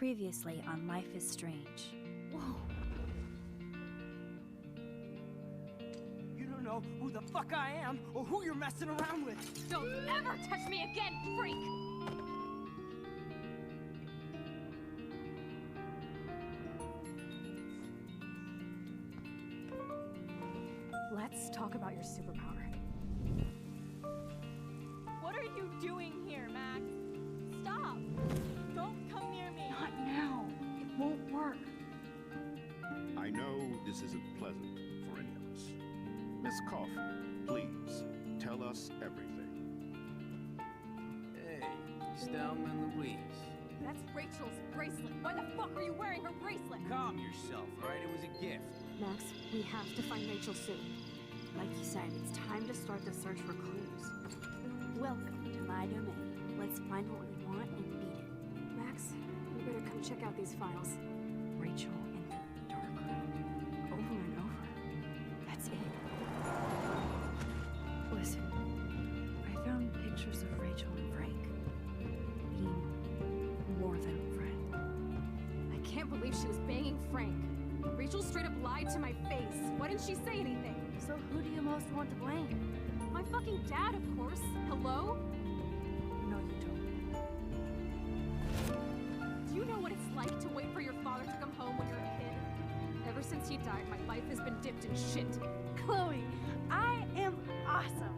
Previously on Life is Strange. Whoa. You don't know who the fuck I am or who you're messing around with. Don't ever touch me again, freak! Let's talk about your superpower. What are you doing here, Max? Stop! Don't come near me! Not now. It won't work. I know this isn't pleasant for any of us. Miss Caulfield, please, tell us everything. Hey, Stelma and Louise. That's Rachel's bracelet. Why the fuck are you wearing her bracelet? Calm yourself, alright? It was a gift. Max, we have to find Rachel soon. Like you said, it's time to start the search for clues. Welcome to my domain. Let's find what we want and beat it. Max, you better come check out these files. Rachel in the dark room. Over and over. That's it. Listen, I found pictures of Rachel and Frank being more than a friend. I can't believe she was banging Frank. Rachel straight up lied to my face. Why didn't she say anything? So who do you most want to blame? My fucking dad, of course. Hello? No, you don't. Do you know what it's like to wait for your father to come home when you're a kid? Ever since he died, my life has been dipped in shit. Chloe, I am awesome.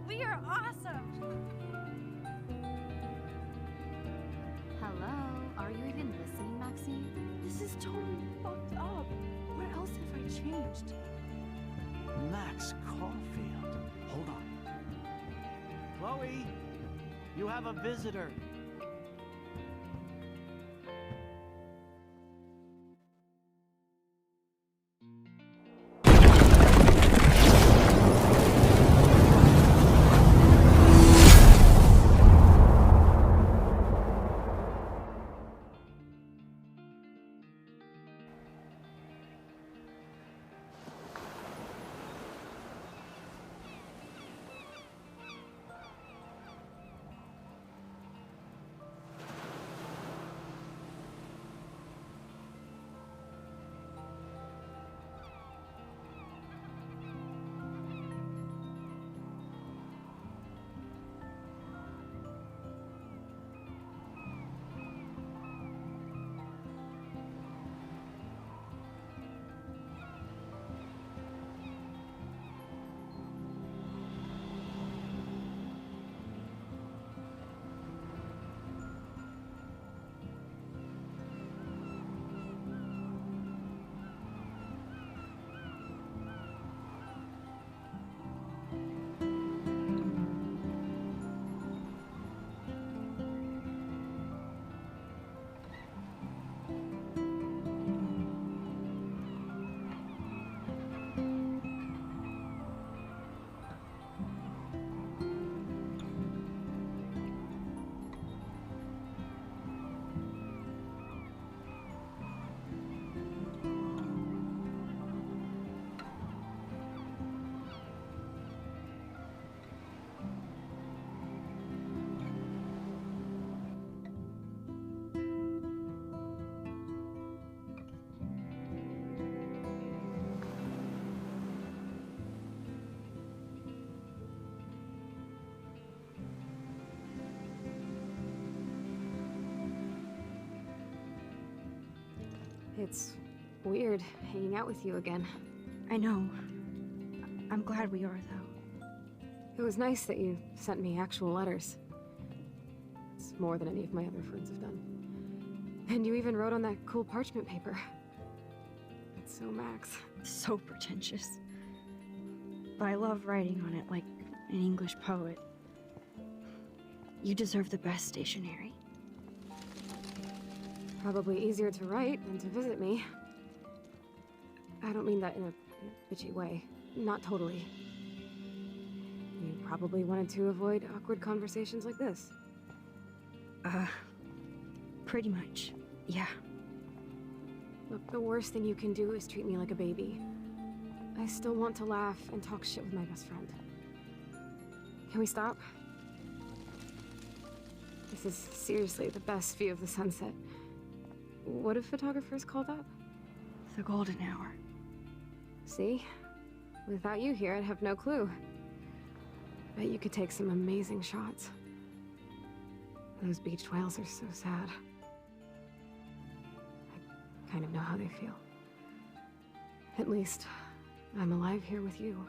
We are awesome. Hello? Are you even listening, Maxine? This is totally fucked up. What else have I changed? Max Caulfield. Hold on. Chloe, you have a visitor. It's weird hanging out with you again. I know. I'm glad we are, though. It was nice that you sent me actual letters. It's more than any of my other friends have done. And you even wrote on that cool parchment paper. It's so Max. So pretentious. But I love writing on it like an English poet. You deserve the best stationery. Probably easier to write than to visit me. I don't mean that in a bitchy way. Not totally. You probably wanted to avoid awkward conversations like this. Pretty much, yeah. Look, the worst thing you can do is treat me like a baby. I still want to laugh and talk shit with my best friend. Can we stop? This is seriously the best view of the sunset. What do photographers call that? The golden hour. See? Without you here, I'd have no clue. Bet you could take some amazing shots. Those beached whales are so sad. I kind of know how they feel. At least, I'm alive here with you.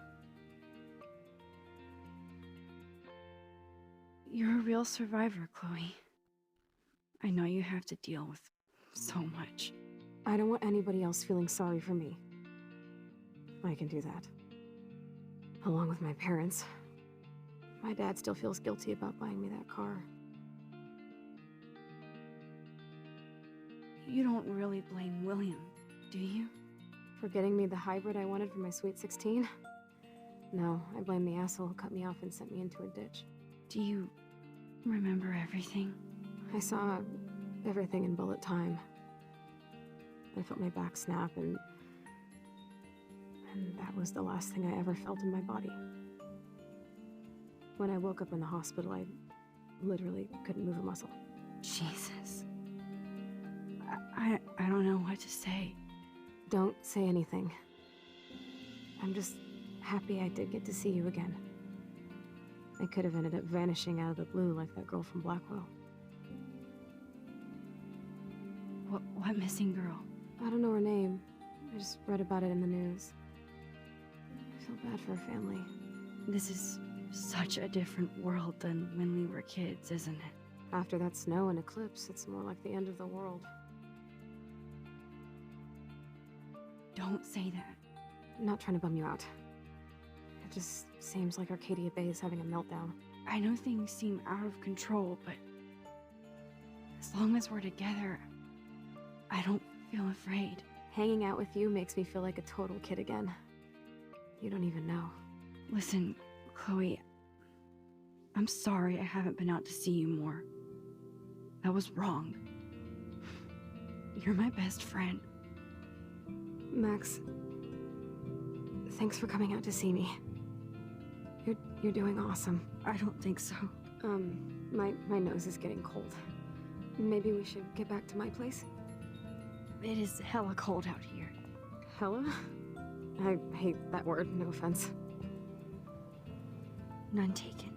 You're a real survivor, Chloe. I know you have to deal with so much. I don't want anybody else feeling sorry for me. I can do that. Along with my parents. My dad still feels guilty about buying me that car. You don't really blame William, do you? For getting me the hybrid I wanted for my Sweet 16? No, I blame the asshole who cut me off and sent me into a ditch. Do you remember everything? I saw everything in bullet time. I felt my back snap and that was the last thing I ever felt in my body. When I woke up in the hospital, I literally couldn't move a muscle. Jesus. I don't know what to say. Don't say anything. I'm just happy I did get to see you again. I could have ended up vanishing out of the blue like that girl from Blackwell. What missing girl? I don't know her name. I just read about it in the news. I feel bad for her family. This is such a different world than when we were kids, isn't it? After that snow and eclipse, it's more like the end of the world. Don't say that. I'm not trying to bum you out. It just seems like Arcadia Bay is having a meltdown. I know things seem out of control, but as long as we're together, I don't feel afraid. Hanging out with you makes me feel like a total kid again. You don't even know. Listen, Chloe, I'm sorry I haven't been out to see you more. That was wrong. You're my best friend. Max, thanks for coming out to see me. You're doing awesome. I don't think so. My nose is getting cold. Maybe we should get back to my place? It is hella cold out here. Hella? I hate that word, no offense. None taken.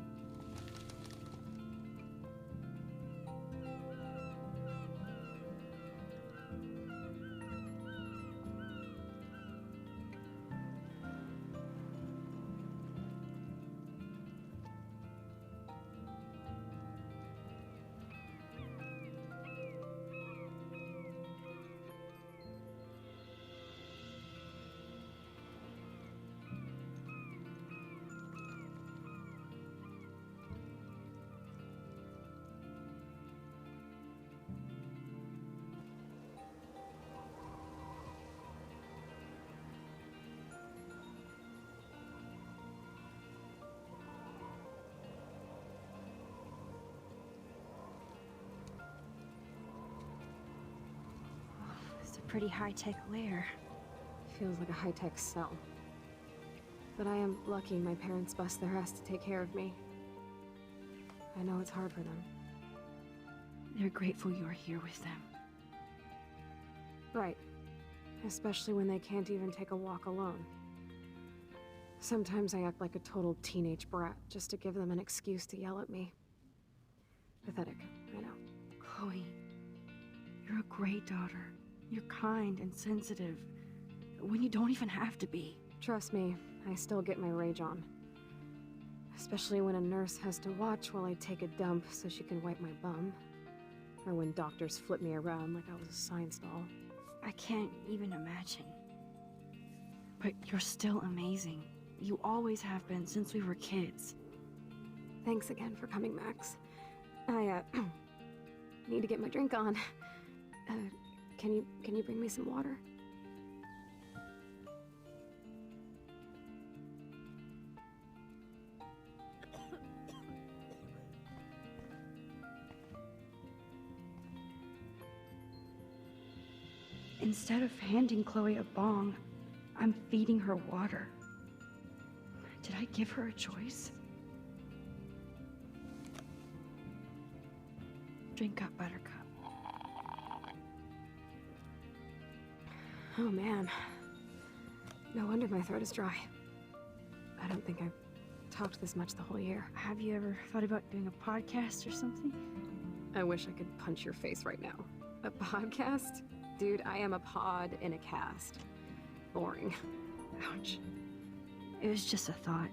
Pretty high-tech lair. Feels like a high-tech cell. But I am lucky my parents bust their ass to take care of me. I know it's hard for them. They're grateful you're here with them. Right. Especially when they can't even take a walk alone. Sometimes I act like a total teenage brat just to give them an excuse to yell at me. Pathetic, I know. Chloe, you're a great daughter. You're kind and sensitive, when you don't even have to be. Trust me, I still get my rage on. Especially when a nurse has to watch while I take a dump so she can wipe my bum. Or when doctors flip me around like I was a science doll. I can't even imagine. But you're still amazing. You always have been since we were kids. Thanks again for coming, Max. I, need to get my drink on. Can you bring me some water? Instead of handing Chloe a bong, I'm feeding her water. Did I give her a choice? Drink up, Buttercup. Oh man. No wonder my throat is dry. I don't think I've talked this much the whole year. Have you ever thought about doing a podcast or something? I wish I could punch your face right now. A podcast? Dude, I am a pod in a cast. Boring. Ouch. It was just a thought.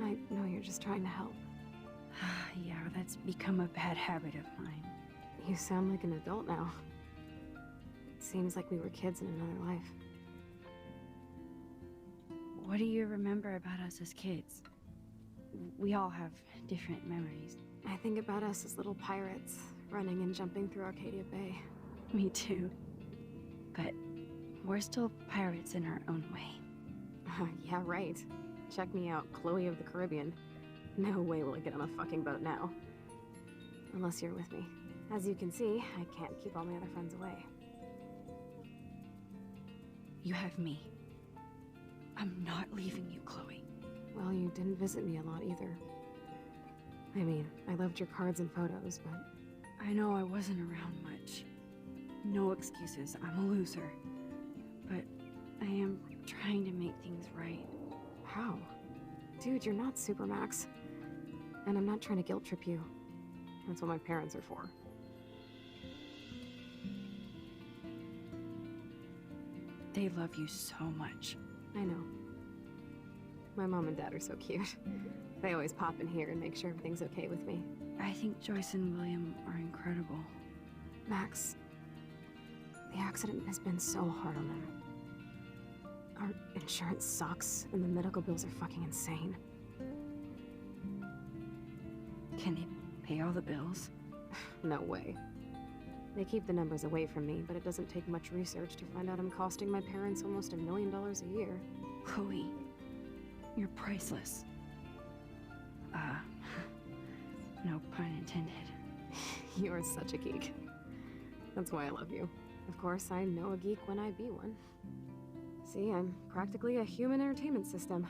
I know you're just trying to help. Yeah, that's become a bad habit of mine. You sound like an adult now. It seems like we were kids in another life. What do you remember about us as kids? We all have different memories. I think about us as little pirates, running and jumping through Arcadia Bay. Me too. But we're still pirates in our own way. Yeah, right. Check me out, Chloe of the Caribbean. No way will I get on a fucking boat now. Unless you're with me. As you can see, I can't keep all my other friends away. You have me. I'm not leaving you, Chloe. Well, you didn't visit me a lot either. I mean, I loved your cards and photos, but... I know I wasn't around much. No excuses, I'm a loser. But I am trying to make things right. How? Dude, you're not Supermax. And I'm not trying to guilt trip you. That's what my parents are for. They love you so much. I know. My mom and dad are so cute. They always pop in here and make sure everything's okay with me. I think Joyce and William are incredible. Max, the accident has been so hard on them. Our insurance sucks, and the medical bills are fucking insane. Can they pay all the bills? No way. They keep the numbers away from me, but it doesn't take much research to find out I'm costing my parents almost $1 million a year. Chloe, you're priceless. No pun intended. You're such a geek. That's why I love you. Of course, I know a geek when I be one. See, I'm practically a human entertainment system.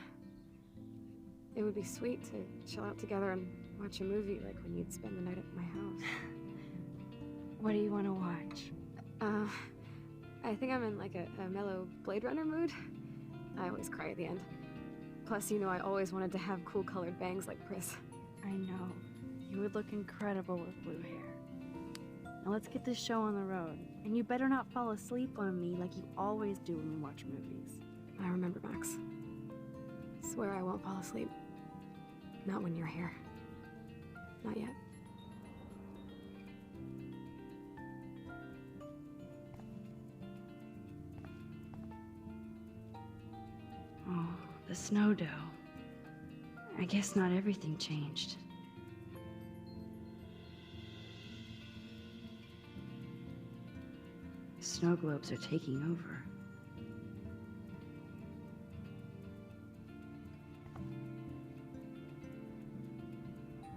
It would be sweet to chill out together and watch a movie like when you'd spend the night at my house. What do you want to watch? I think I'm in like a mellow Blade Runner mood. I always cry at the end. Plus, you know I always wanted to have cool colored bangs like Pris. I know. You would look incredible with blue hair. Now let's get this show on the road. And you better not fall asleep on me like you always do when we watch movies. I remember, Max. Swear I won't fall asleep. Not when you're here. Not yet. Oh, the snow dough. I guess not everything changed. Snow globes are taking over.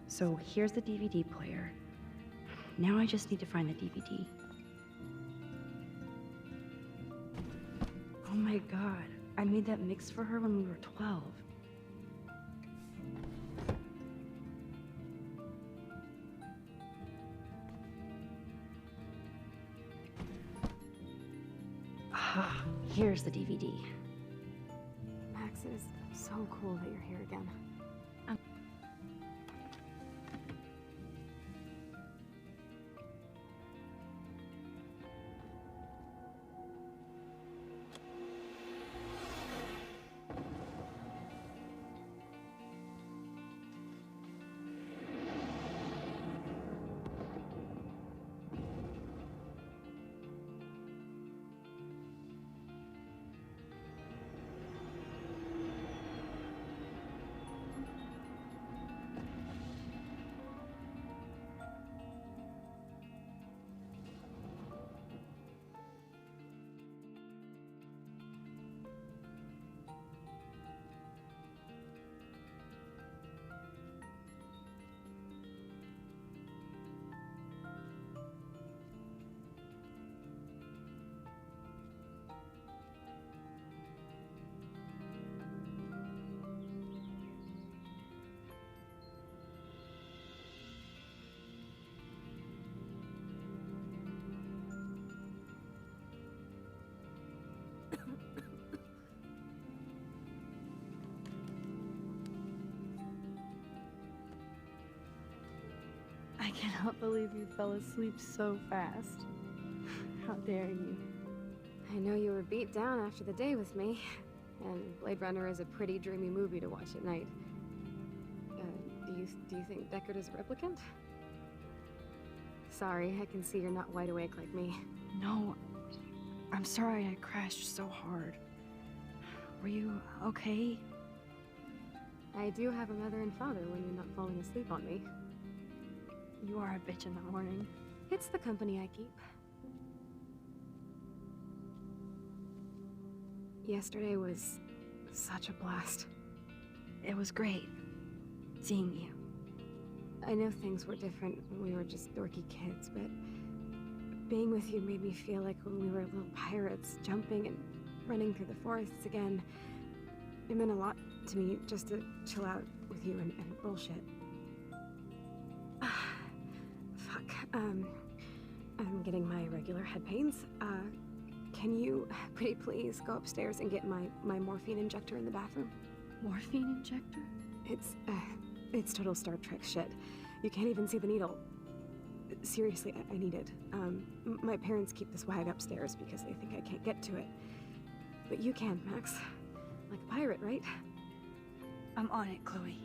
So here's the DVD player. Now I just need to find the DVD. Oh my god, I made that mix for her when we were 12. Ah, here's the DVD. Max, it is so cool that you're here again. cannot believe you fell asleep so fast. How dare you? I know you were beat down after the day with me, and Blade Runner is a pretty dreamy movie to watch at night. Do you think Deckard is a replicant? Sorry, I can see you're not wide awake like me. No, I'm sorry I crashed so hard. Were you okay? I do have a mother and father when you're not falling asleep on me. You are a bitch in the morning. It's the company I keep. Yesterday was such a blast. It was great seeing you. I know things were different when we were just dorky kids, but being with you made me feel like when we were little pirates, jumping and running through the forests again. It meant a lot to me just to chill out with you and bullshit. Fuck. I'm getting my regular head pains. Can you, pretty please, go upstairs and get my morphine injector in the bathroom? Morphine injector? It's total Star Trek shit. You can't even see the needle. Seriously, I need it. My parents keep this wag upstairs because they think I can't get to it. But you can, Max. Like a pirate, right? I'm on it, Chloe.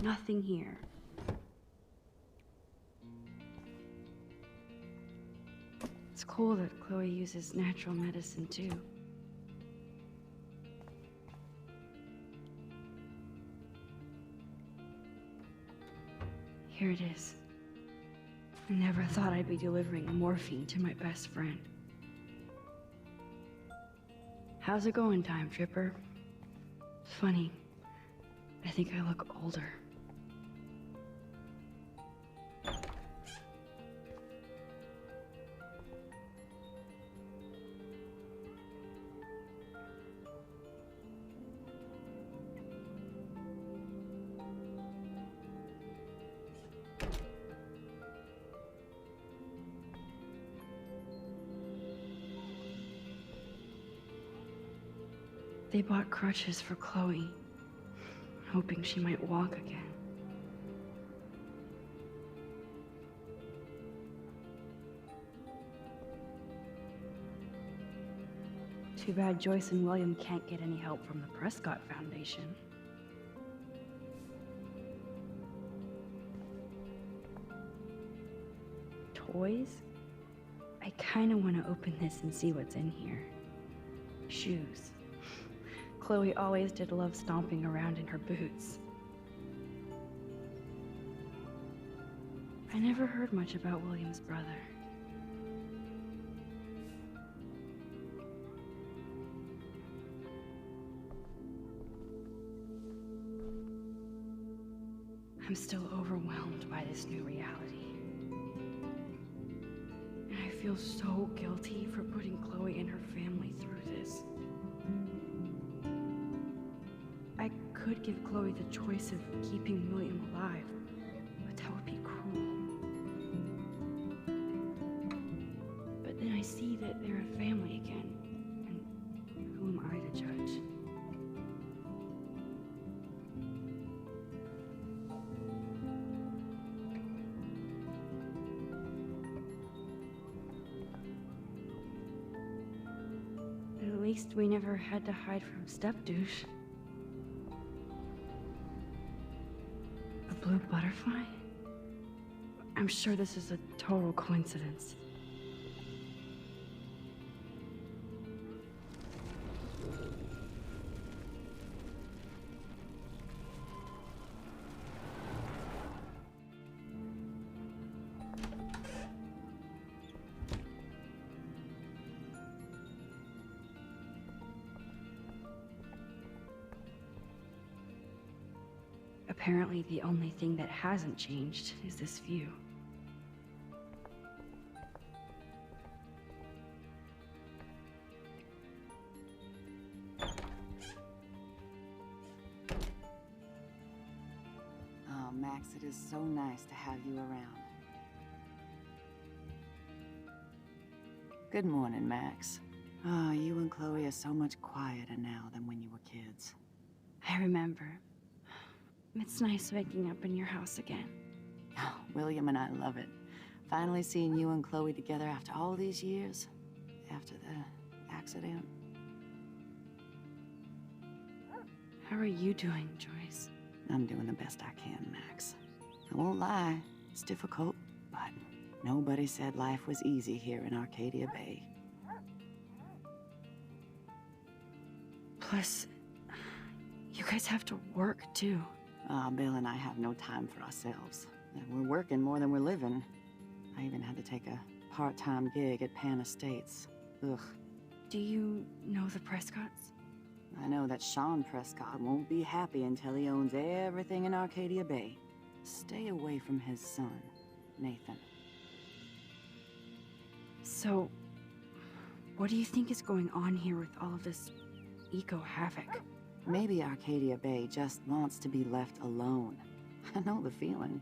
Nothing here. It's cool that Chloe uses natural medicine too. Here it is. I never thought I'd be delivering morphine to my best friend. How's it going, Time Tripper? Funny. I think I look older. They bought crutches for Chloe, hoping she might walk again. Too bad Joyce and William can't get any help from the Prescott Foundation. Toys? I kinda wanna open this and see what's in here. Shoes. Chloe always did love stomping around in her boots. I never heard much about William's brother. I'm still overwhelmed by this new reality. And I feel so guilty for putting Chloe and her family through this. I could give Chloe the choice of keeping William alive, but that would be cruel. But then I see that they're a family again, and who am I to judge? At least we never had to hide from Step-douche. A blue butterfly? I'm sure this is a total coincidence. Apparently, the only thing that hasn't changed is this view. Oh, Max, it is so nice to have you around. Good morning, Max. Oh, you and Chloe are so much quieter now than when you were kids. I remember. It's nice waking up in your house again. Oh, William and I love it. Finally seeing you and Chloe together after all these years. After the accident. How are you doing, Joyce? I'm doing the best I can, Max. I won't lie, it's difficult, but nobody said life was easy here in Arcadia Bay. Plus, you guys have to work, too. Bill and I have no time for ourselves. We're working more than we're living. I even had to take a part-time gig at Pan Estates. Ugh. Do you know the Prescotts? I know that Sean Prescott won't be happy until he owns everything in Arcadia Bay. Stay away from his son, Nathan. So, what do you think is going on here with all of this eco-havoc? Maybe Arcadia Bay just wants to be left alone. I know the feeling.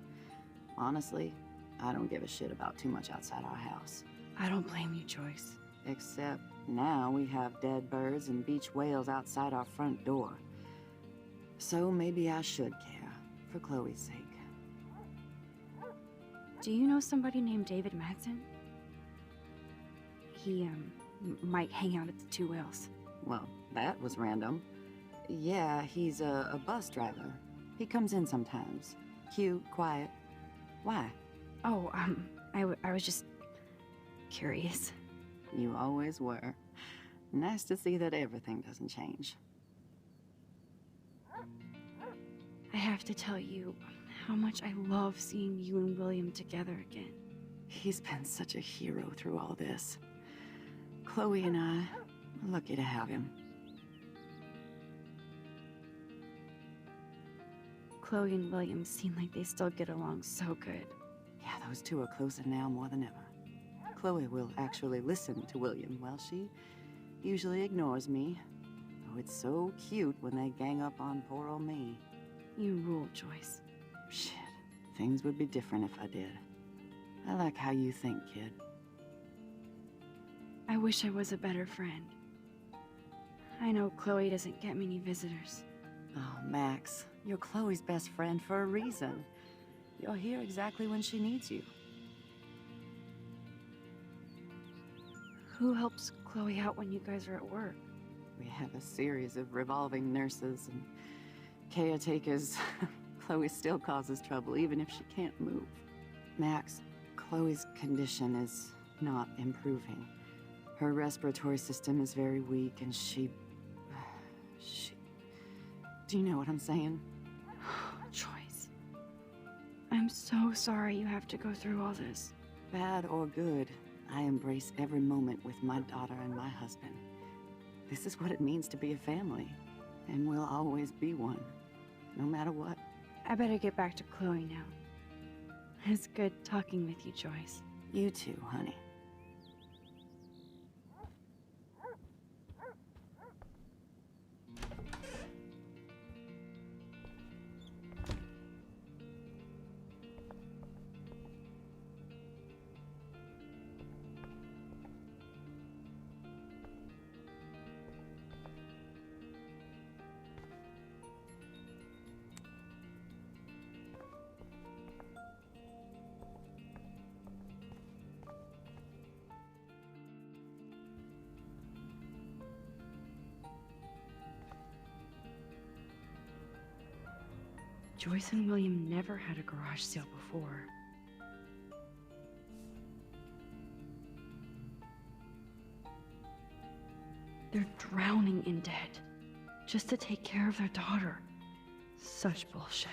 Honestly, I don't give a shit about too much outside our house. I don't blame you, Joyce. Except now we have dead birds and beach whales outside our front door. So maybe I should care, for Chloe's sake. Do you know somebody named David Madsen? He, might hang out at the Two Whales. Well, that was random. Yeah, he's a bus driver. He comes in sometimes. Cute, quiet. Why? Oh, I was just curious. You always were. Nice to see that everything doesn't change. I have to tell you how much I love seeing you and William together again. He's been such a hero through all this. Chloe and I are lucky to have him. Chloe and William seem like they still get along so good. Yeah, those two are closer now more than ever. Chloe will actually listen to William while she usually ignores me. Oh, it's so cute when they gang up on poor old me. You rule, Joyce. Shit, things would be different if I did. I like how you think, kid. I wish I was a better friend. I know Chloe doesn't get many visitors. Oh, Max, you're Chloe's best friend for a reason. You're here exactly when she needs you. Who helps Chloe out when you guys are at work? We have a series of revolving nurses and caretakers. Chloe still causes trouble, even if she can't move. Max, Chloe's condition is not improving. Her respiratory system is very weak, and she... Do you know what I'm saying? Joyce. I'm so sorry you have to go through all this. Bad or good, I embrace every moment with my daughter and my husband. This is what it means to be a family, and we'll always be one, no matter what. I better get back to Chloe now. It's good talking with you, Joyce. You too, honey. Joyce and William never had a garage sale before. They're drowning in debt just to take care of their daughter. Such bullshit.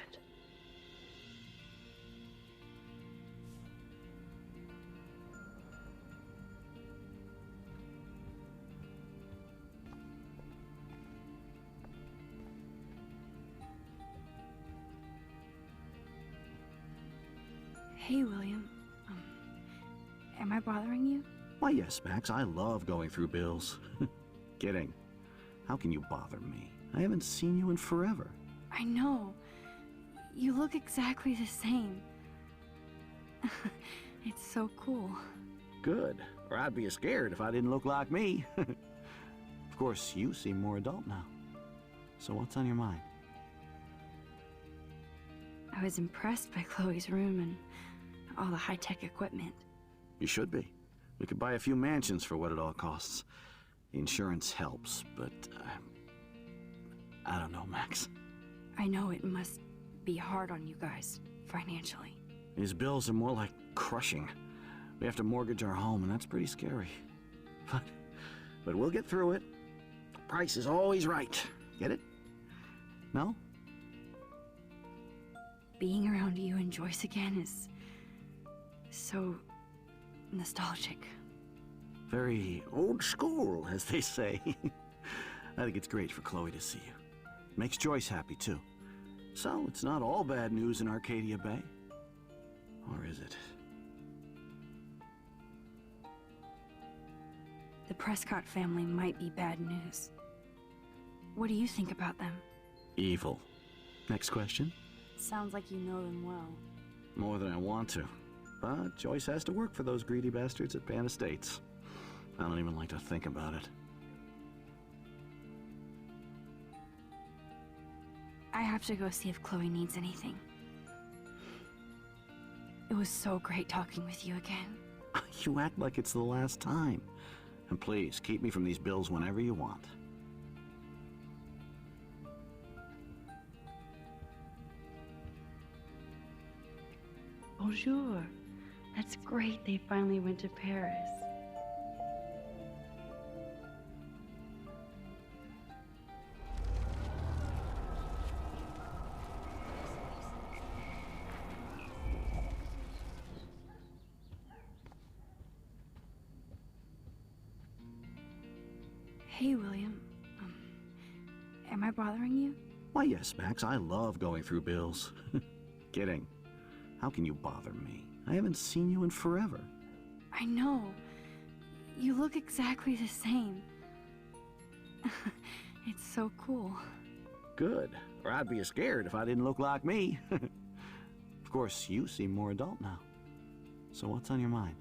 Hey, William. Am I bothering you? Why, yes, Max. I love going through bills. Kidding. How can you bother me? I haven't seen you in forever. I know. You look exactly the same. It's so cool. Good. Or I'd be scared if I didn't look like me. Of course, you seem more adult now. So what's on your mind? I was impressed by Chloe's room and all the high-tech equipment. You should be. We could buy a few mansions for what it all costs. The insurance helps, but I don't know, Max. I know it must be hard on you guys, financially. These bills are more like crushing. We have to mortgage our home, and that's pretty scary. But we'll get through it. The price is always right. Get it? No? Being around you and Joyce again is so nostalgic. Very old school, as they say. I think it's great for Chloe to see you. Makes Joyce happy, too. So, it's not all bad news in Arcadia Bay. Or is it? The Prescott family might be bad news. What do you think about them? Evil. Next question? Sounds like you know them well. More than I want to. But Joyce has to work for those greedy bastards at Pan Estates. I don't even like to think about it. I have to go see if Chloe needs anything. It was so great talking with you again. You act like it's the last time. And please, keep me from these bills whenever you want. Bonjour. That's great they finally went to Paris. Hey, William. Am I bothering you? Why, yes, Max. I love going through bills. Kidding. How can you bother me? I haven't seen you in forever. I know. You look exactly the same. It's so cool. Good. Or I'd be scared if I didn't look like me. Of course, you seem more adult now. So what's on your mind?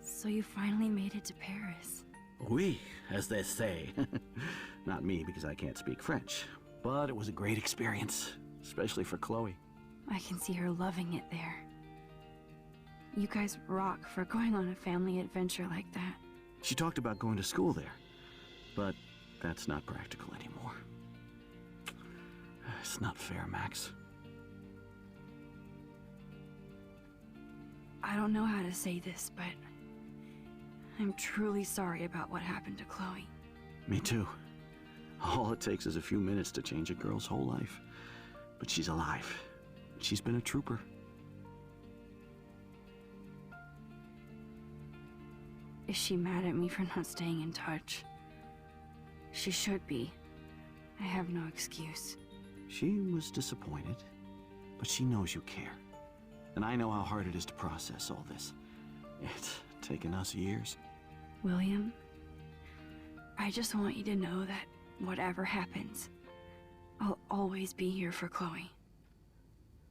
So you finally made it to Paris. Oui, as they say. Not me, because I can't speak French. But it was a great experience, especially for Chloe. I can see her loving it there. You guys rock for going on a family adventure like that. She talked about going to school there, but that's not practical anymore. It's not fair, Max. I don't know how to say this, but I'm truly sorry about what happened to Chloe. Me too. All it takes is a few minutes to change a girl's whole life. But she's alive. She's been a trooper. Is she mad at me for not staying in touch? She should be. I have no excuse. She was disappointed, but she knows you care. And I know how hard it is to process all this. It's taken us years. William, I just want you to know that whatever happens, I'll always be here for Chloe.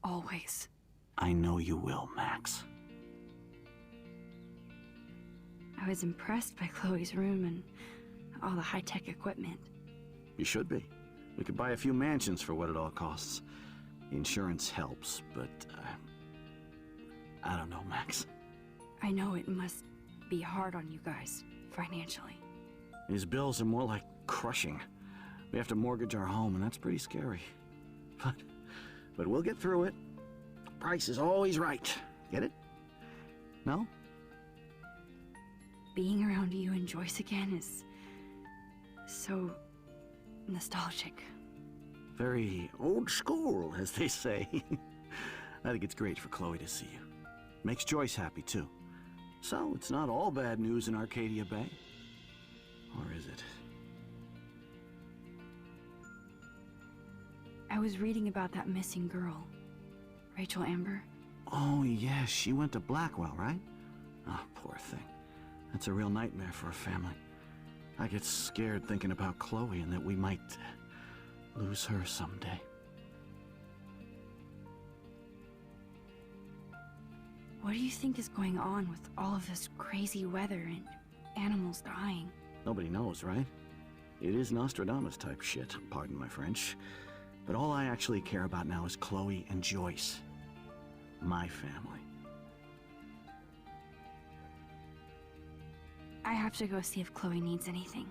Always. I know you will, Max. I was impressed by Chloe's room and all the high-tech equipment. You should be. We could buy a few mansions for what it all costs. The insurance helps, but I don't know, Max. I know it must be hard on you guys, financially. These bills are more like crushing. We have to mortgage our home, and that's pretty scary. But we'll get through it. The price is always right. Get it? No? Being around you and Joyce again is so nostalgic. Very old school, as they say. I think it's great for Chloe to see you. Makes Joyce happy, too. So, it's not all bad news in Arcadia Bay. Or is it? I I was reading about that missing girl. Rachel Amber. Oh, yeah, she went to Blackwell, right? Oh, poor thing. That's a real nightmare for a family. I get scared thinking about Chloe and that we might lose her someday. What do you think is going on with all of this crazy weather and animals dying? Nobody knows, right? It is Nostradamus type shit, pardon my French. But all I actually care about now is Chloe and Joyce. My family. I have to go see if Chloe needs anything.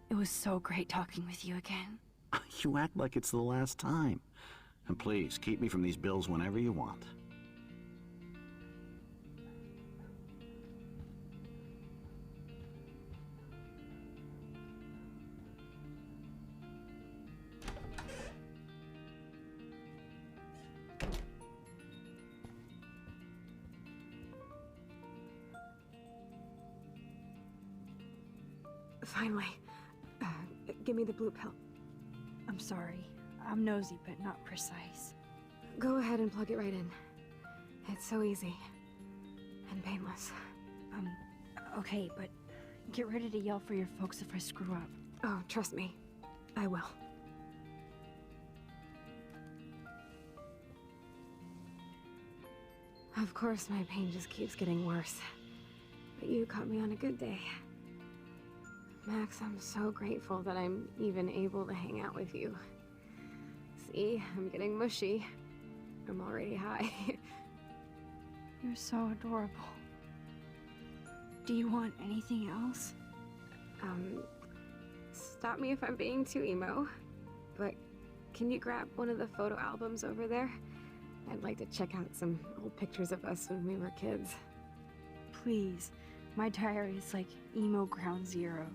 It was so great talking with you again. You act like it's the last time. And please, keep me from these bills whenever you want. Finally. Give me the blue pill. I'm sorry. I'm nosy, but not precise. Go ahead and plug it right in. It's so easy. And painless. Okay, but get ready to yell for your folks if I screw up. Oh, trust me. I will. Of course, my pain just keeps getting worse. But you caught me on a good day. Max, I'm so grateful that I'm even able to hang out with you. See, I'm getting mushy. I'm already high. You're so adorable. Do you want anything else? Stop me if I'm being too emo, but can you grab one of the photo albums over there? I'd like to check out some old pictures of us when we were kids. Please. My diary is like emo ground zero.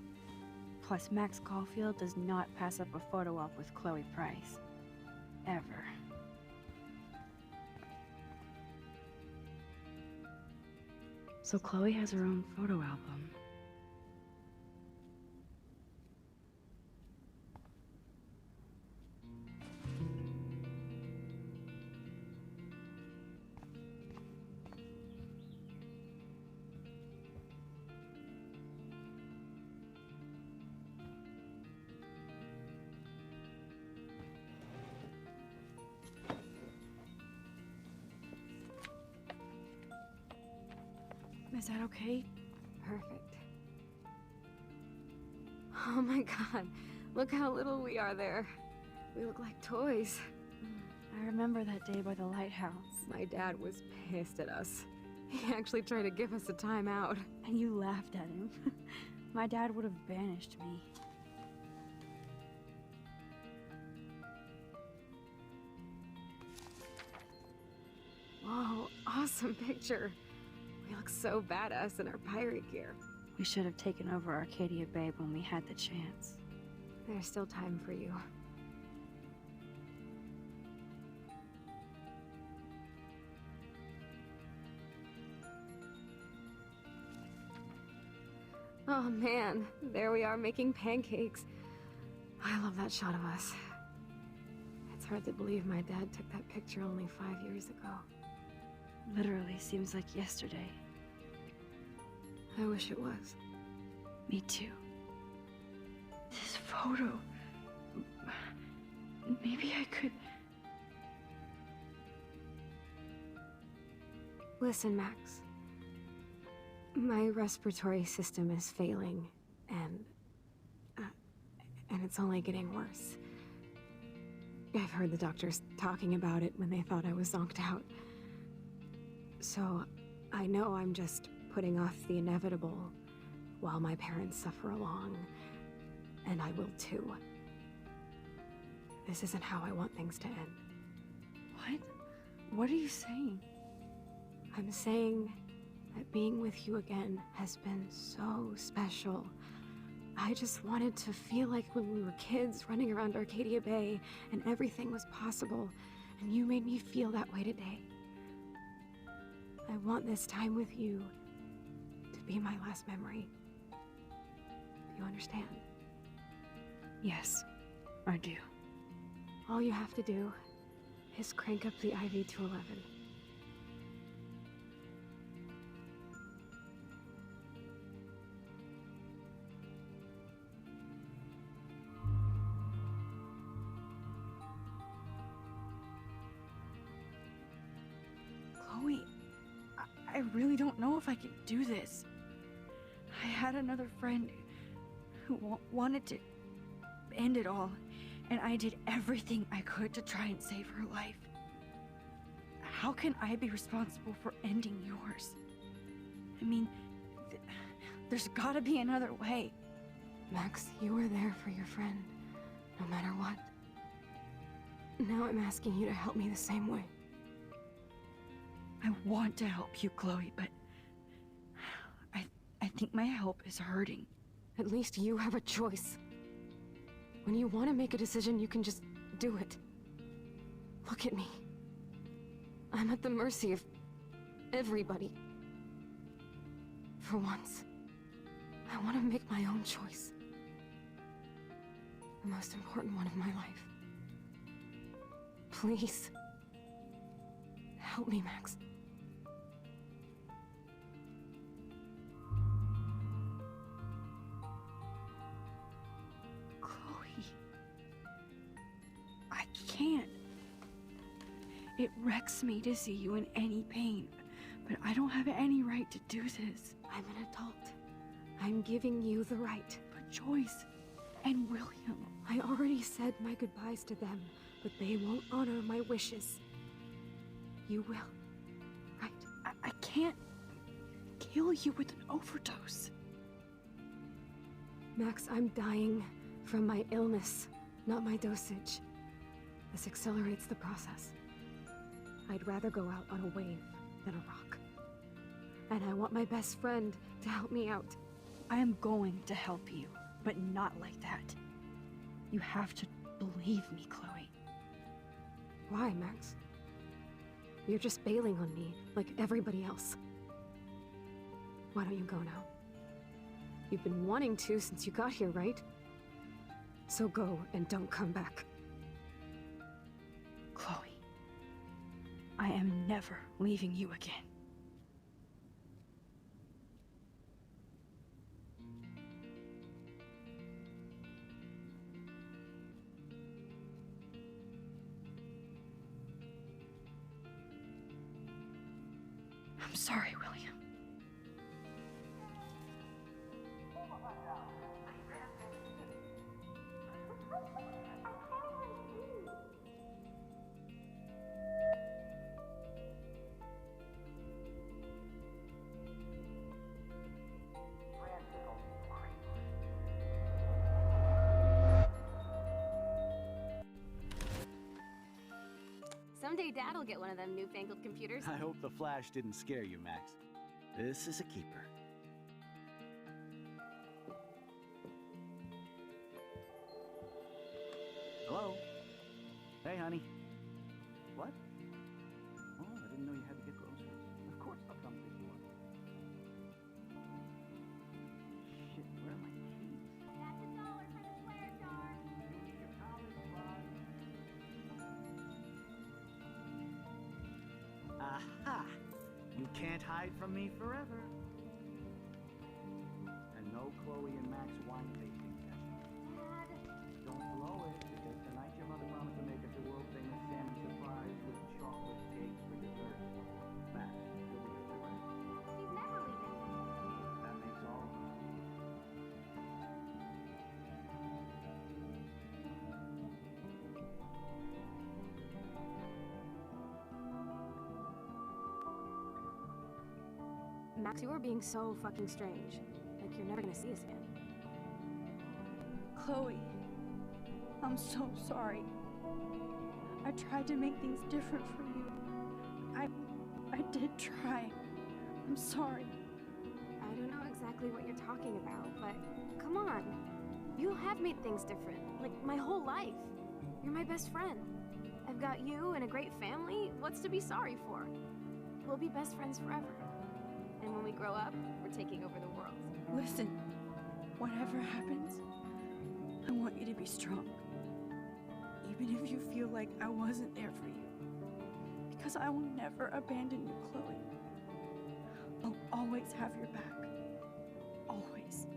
Plus, Max Caulfield does not pass up a photo op with Chloe Price. Ever. So Chloe has her own photo album. Is that okay? Perfect. Oh my god, look how little we are there. We look like toys. I remember that day by the lighthouse. My dad was pissed at us. He actually tried to give us a timeout. And you laughed at him. My dad would have banished me. Whoa, awesome picture. We look so badass in our pirate gear. We should have taken over Arcadia Bay when we had the chance. There's still time for you. Oh man, there we are making pancakes. I love that shot of us. It's hard to believe my dad took that picture only 5 years ago. Literally seems like yesterday. I wish it was. Me too. This photo... Maybe I could... Listen, Max. My respiratory system is failing, and it's only getting worse. I've heard the doctors talking about it when they thought I was zonked out. So, I know I'm just putting off the inevitable while my parents suffer along, and I will too. This isn't how I want things to end. What? What are you saying? I'm saying that being with you again has been so special. I just wanted to feel like when we were kids running around Arcadia Bay and everything was possible, and you made me feel that way today. I want this time with you to be my last memory. Do you understand? Yes. I do. All you have to do is crank up the IV to 11. Chloe, I really don't know if I can do this. I had another friend who wanted to end it all, and I did everything I could to try and save her life. How can I be responsible for ending yours? I mean, there's gotta be another way. Max, you were there for your friend, no matter what. Now I'm asking you to help me the same way. I want to help you, Chloe, but I think my help is hurting. At least you have a choice. When you want to make a decision, you can just do it. Look at me. I'm at the mercy of everybody. For once, I want to make my own choice. The most important one of my life. Please. Help me, Max. Chloe. I can't. It wrecks me to see you in any pain, but I don't have any right to do this. I'm an adult. I'm giving you the right. But Joyce and William... I already said my goodbyes to them, but they won't honor my wishes. You will, right? I can't kill you with an overdose. Max, I'm dying from my illness, not my dosage. This accelerates the process. I'd rather go out on a wave than a rock. And I want my best friend to help me out. I am going to help you, but not like that. You have to believe me, Chloe. Why, Max? You're just bailing on me, like everybody else. Why don't you go now? You've been wanting to since you got here, right? So go and don't come back. Chloe, I am never leaving you again. I'm sorry, William. Someday Dad'll get one of them newfangled computers. I hope the flash didn't scare you, Max. This is a keeper. Hello? Hey, honey. What? Oh, I didn't know you had to get groceries. Of course I'll come pick you up. Shit, where are my keys? That's $1 for the swear jar. Your college bud. Aha! You can't hide from me forever. And no Chloe and Max wine tasting session. Don't blow it, because tonight your mother promised to make us a world-famous salmon surprise with chocolate cake for dessert. Max, you'll be here tonight. He's never leaving. That makes all of us. Max, you are being so fucking strange. Like you're never gonna see us again. Chloe, I'm so sorry. I tried to make things different for you. I did try. I'm sorry. I don't know exactly what you're talking about, but come on. You have made things different, like my whole life. You're my best friend. I've got you and a great family. What's to be sorry for? We'll be best friends forever. And when we grow up, we're taking over the world. Listen, whatever happens, I want you to be strong. if you feel like I wasn't there for you. Because I will never abandon you, Chloe. I'll always have your back. Always.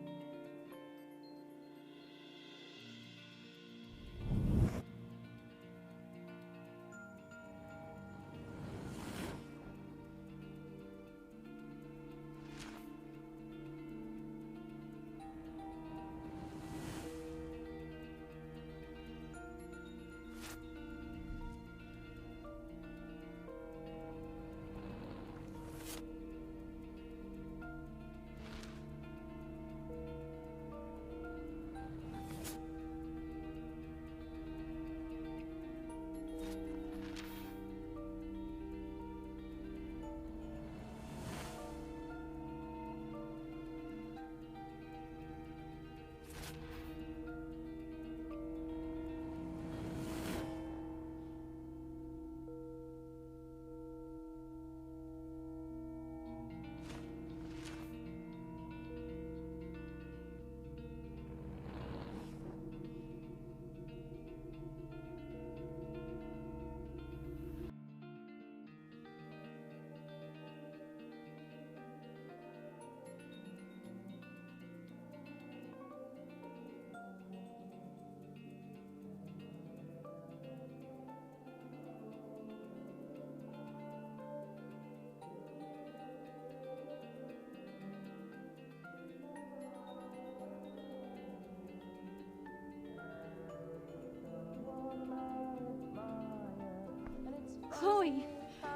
Chloe,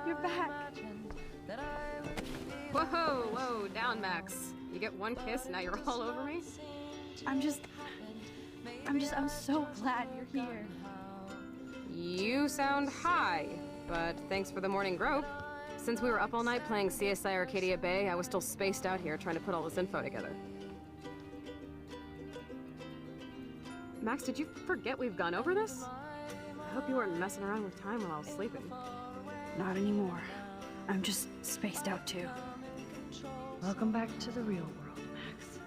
you're back. Whoa, down, Max. You get one kiss, now you're all over me? I'm so glad you're here. You sound high, but thanks for the morning grope. Since we were up all night playing CSI Arcadia Bay, I was still spaced out here trying to put all this info together. Max, did you forget we've gone over this? I hope you weren't messing around with time while I was sleeping. Not anymore. I'm just spaced out too. Welcome back to the real world, Max.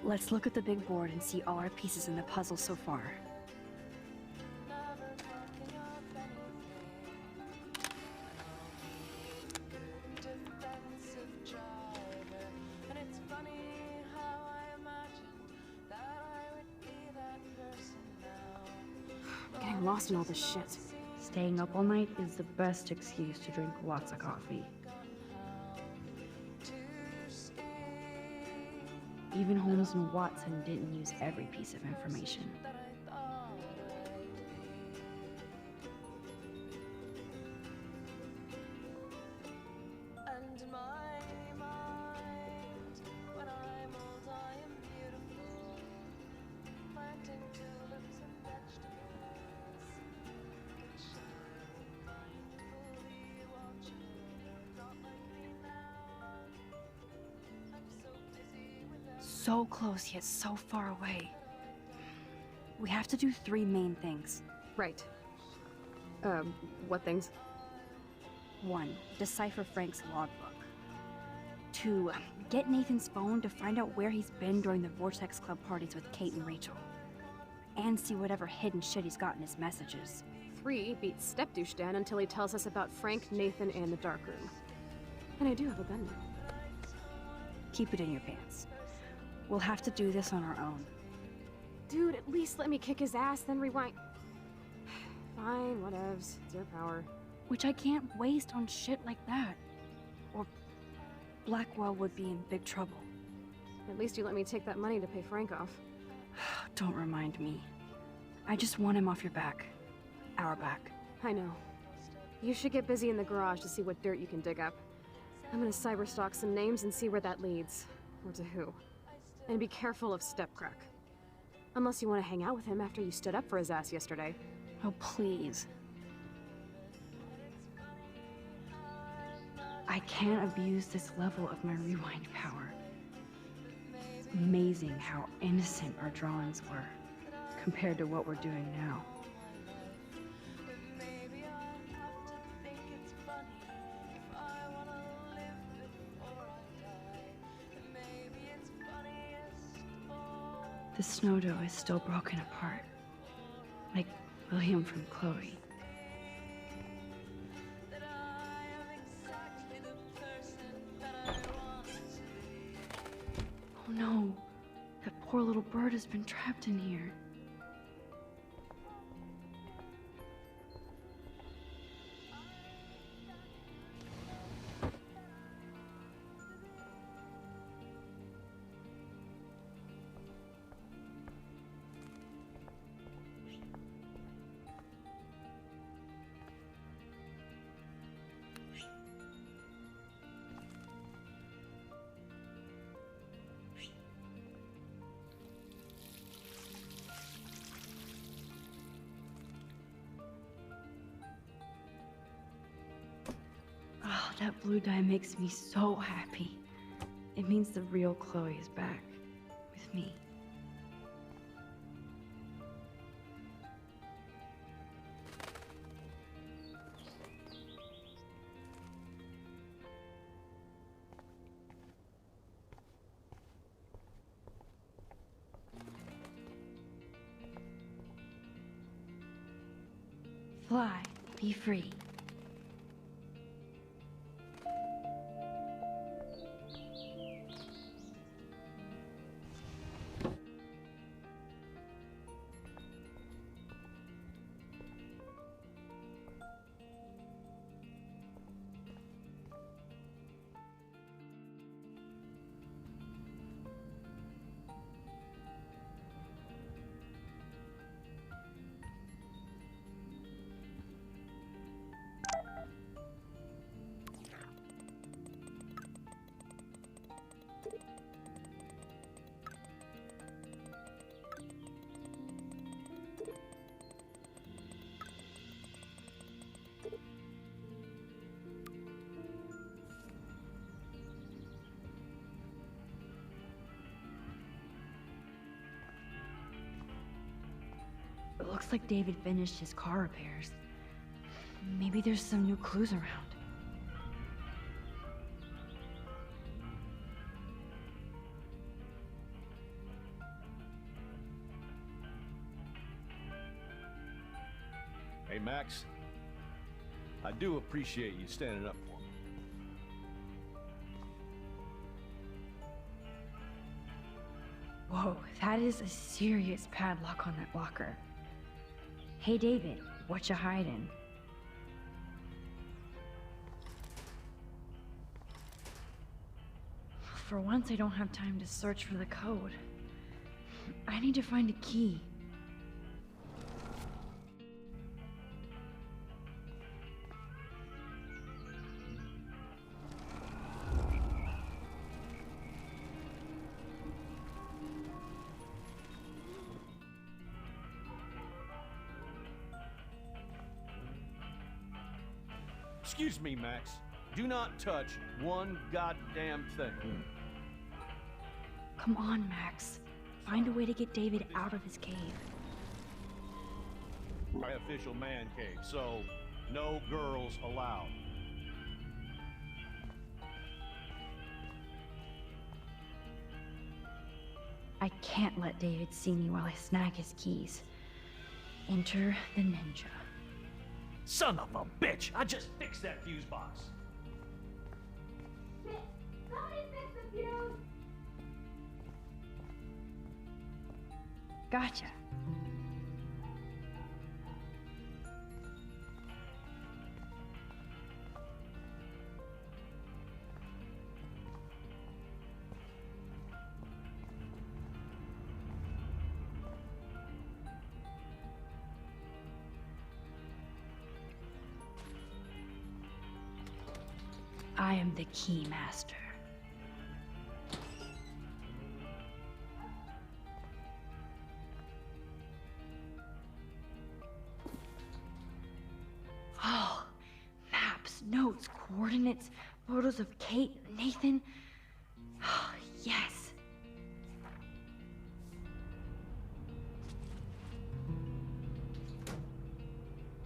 Let's look at the big board and see all our pieces in the puzzle so far. Lost in all this shit. Staying up all night is the best excuse to drink lots of coffee. Even Holmes and Watson didn't use every piece of information. So close, yet so far away. We have to do 3 main things. Right. What things? 1, decipher Frank's logbook. 2, get Nathan's phone to find out where he's been during the Vortex Club parties with Kate and Rachel. And see whatever hidden shit he's got in his messages. 3, beat Step-Douche Dan until he tells us about Frank, Nathan, and the dark room. And I do have a gun now. Keep it in your pants. We'll have to do this on our own. Dude, at least let me kick his ass, then rewind. Fine, whatevs. It's your power. Which I can't waste on shit like that. Or Blackwell would be in big trouble. At least you let me take that money to pay Frank off. Don't remind me. I just want him off your back. Our back. I know. You should get busy in the garage to see what dirt you can dig up. I'm gonna cyberstalk some names and see where that leads. Or to who. And be careful of Stepcrack. Unless you want to hang out with him after you stood up for his ass yesterday. Oh, please. I can't abuse this level of my rewind power. It's amazing how innocent our drawings were, compared to what we're doing now. The snow dough is still broken apart. Like William from Chloe. Oh no, that poor little bird has been trapped in here. Oh, that blue dye makes me so happy. It means the real Chloe is back with me. Fly, be free. It looks like David finished his car repairs. Maybe there's some new clues around. Hey, Max. I do appreciate you standing up for me. Whoa, that is a serious padlock on that locker. Hey, David, what you hiding? For once, I don't have time to search for the code. I need to find a key. Excuse me, Max. Do not touch one goddamn thing. Come on, Max. Find a way to get David out of his cave. My official man cave, so no girls allowed. I can't let David see me while I snag his keys. Enter the ninja. Son of a bitch! I just fixed that fuse box. Gotcha. I am the key master. Oh, maps, notes, coordinates, photos of Kate, Nathan. Oh, yes.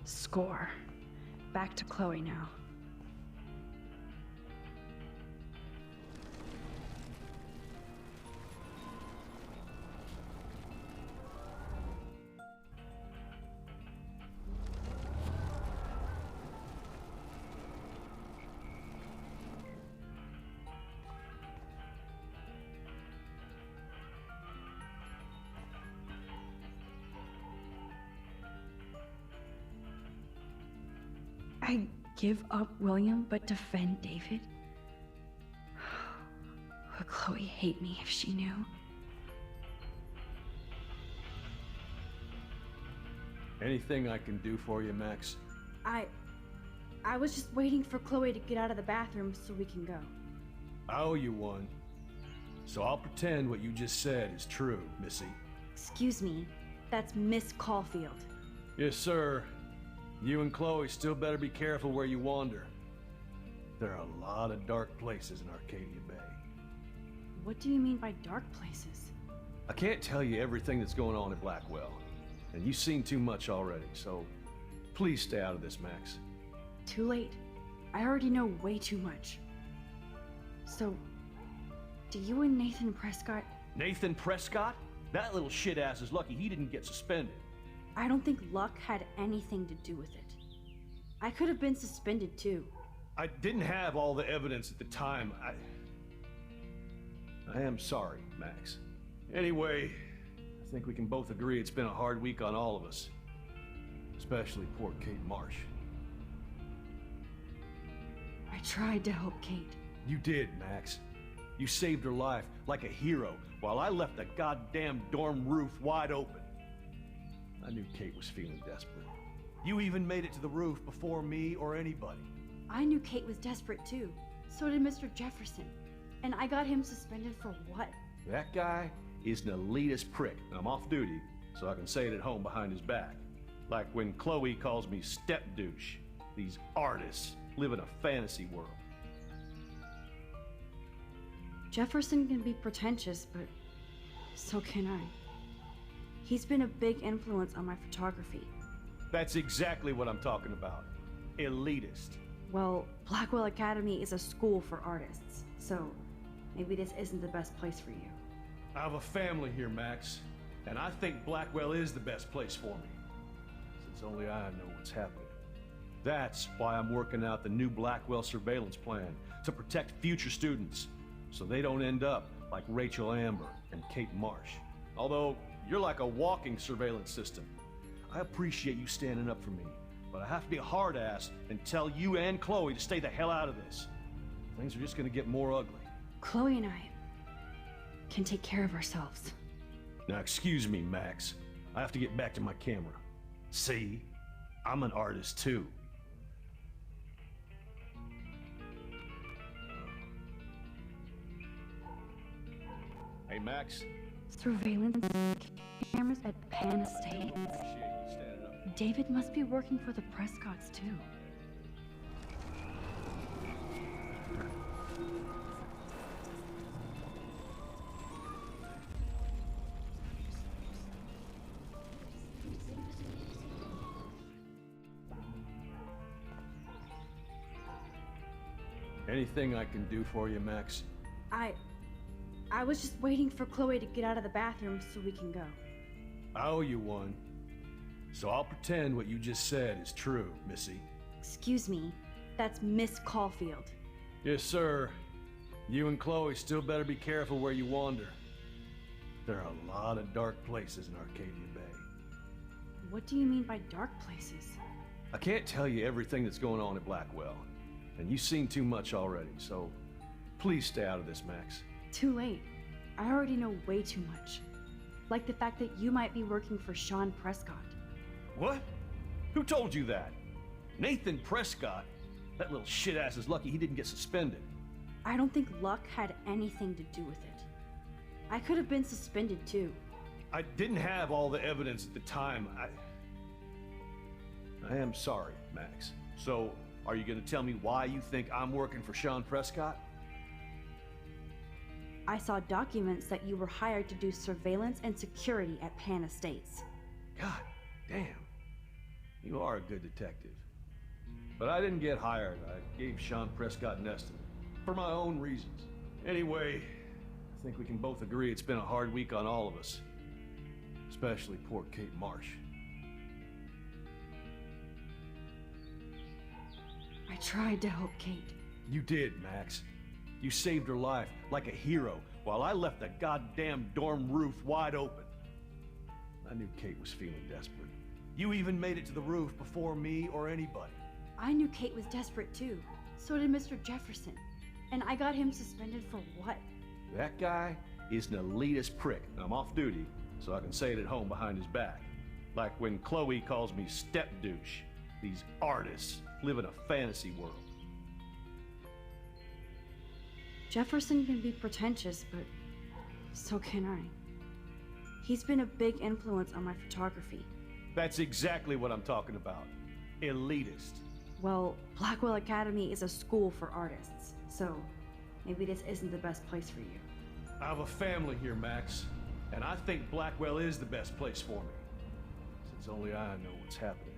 Score. Back to Chloe now. I give up William but defend David? Would Chloe hate me if she knew? Anything I can do for you, Max? I was just waiting for Chloe to get out of the bathroom so we can go. I owe you one. So I'll pretend what you just said is true, Missy. Excuse me, that's Miss Caulfield. Yes, sir. You and Chloe still better be careful where you wander. There are a lot of dark places in Arcadia Bay. What do you mean by dark places? I can't tell you everything that's going on at Blackwell, and you've seen too much already, so please stay out of this, Max. Too late. I already know way too much. So, do you and Nathan Prescott... Nathan Prescott? That little shit-ass is lucky he didn't get suspended. I don't think luck had anything to do with it. I could have been suspended too. I didn't have all the evidence at the time. I am sorry, Max. Anyway, I think we can both agree it's been a hard week on all of us. Especially poor Kate Marsh. I tried to help Kate. You did, Max. You saved her life like a hero while I left the goddamn dorm roof wide open. I knew Kate was feeling desperate. You even made it to the roof before me or anybody. I knew Kate was desperate too. So did Mr. Jefferson. And I got him suspended for what? That guy is an elitist prick. I'm off duty, so I can say it at home behind his back. Like when Chloe calls me step douche. These artists live in a fantasy world. Jefferson can be pretentious, but so can I. He's been a big influence on my photography. That's exactly what I'm talking about. Elitist. Well, Blackwell Academy is a school for artists, so maybe this isn't the best place for you. I have a family here, Max, and I think Blackwell is the best place for me, since only I know what's happening. That's why I'm working out the new Blackwell surveillance plan to protect future students, so they don't end up like Rachel Amber and Kate Marsh. Although, you're like a walking surveillance system. I appreciate you standing up for me, but I have to be a hard ass and tell you and Chloe to stay the hell out of this. Things are just gonna get more ugly. Chloe and I can take care of ourselves. Now excuse me, Max. I have to get back to my camera. See? I'm an artist too. Hey, Max. Surveillance cameras at Penn State. David must be working for the Prescotts too. Anything I can do for you, Max? I was just waiting for Chloe to get out of the bathroom so we can go. I owe you one. So I'll pretend what you just said is true, Missy. Excuse me, that's Miss Caulfield. Yes, sir. You and Chloe still better be careful where you wander. There are a lot of dark places in Arcadia Bay. What do you mean by dark places? I can't tell you everything that's going on at Blackwell, and you've seen too much already, so please stay out of this, Max. Too late. I already know way too much. Like the fact that you might be working for Sean Prescott. What? Who told you that? Nathan Prescott? That little shit-ass is lucky he didn't get suspended. I don't think luck had anything to do with it. I could have been suspended too. I didn't have all the evidence at the time. I am sorry, Max. So, are you gonna tell me why you think I'm working for Sean Prescott? I saw documents that you were hired to do surveillance and security at Penn Estates. God damn. You are a good detective. But I didn't get hired. I gave Sean Prescott an estimate. For my own reasons. Anyway, I think we can both agree it's been a hard week on all of us. Especially poor Kate Marsh. I tried to help Kate. You did, Max. You saved her life like a hero while I left the goddamn dorm roof wide open. I knew Kate was feeling desperate. You even made it to the roof before me or anybody. I knew Kate was desperate too. So did Mr. Jefferson. And I got him suspended for what? That guy is an elitist prick, and I'm off duty, so I can say it at home behind his back. Like when Chloe calls me step douche. These artists live in a fantasy world. Jefferson can be pretentious, but so can I. He's been a big influence on my photography. That's exactly what I'm talking about. Elitist. Well, Blackwell Academy is a school for artists, so maybe this isn't the best place for you. I have a family here, Max, and I think Blackwell is the best place for me, since only I know what's happening.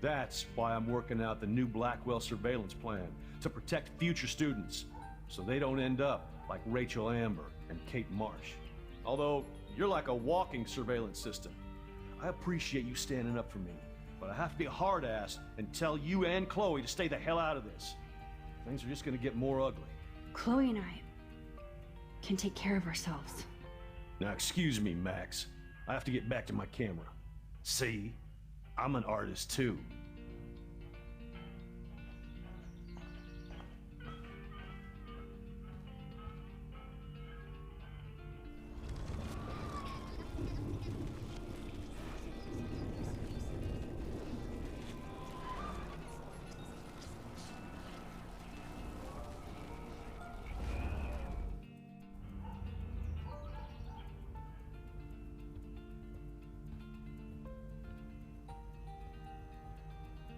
That's why I'm working out the new Blackwell surveillance plan to protect future students, so they don't end up like Rachel Amber and Kate Marsh. Although, you're like a walking surveillance system. I appreciate you standing up for me, but I have to be a hard ass and tell you and Chloe to stay the hell out of this. Things are just gonna get more ugly. Chloe and I can take care of ourselves. Now excuse me, Max. I have to get back to my camera. See? I'm an artist too.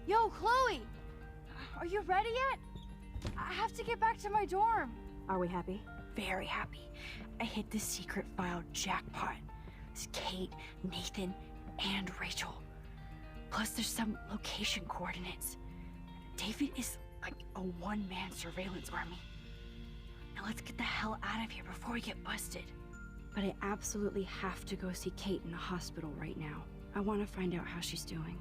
Yo, Chloe! Are you ready yet? I have to get back to my dorm. Are we happy? Very happy. I hit the secret file jackpot. It's Kate, Nathan, and Rachel. Plus there's some location coordinates. David is like a one-man surveillance army. Now let's get the hell out of here before we get busted. But I absolutely have to go see Kate in the hospital right now. I want to find out how she's doing.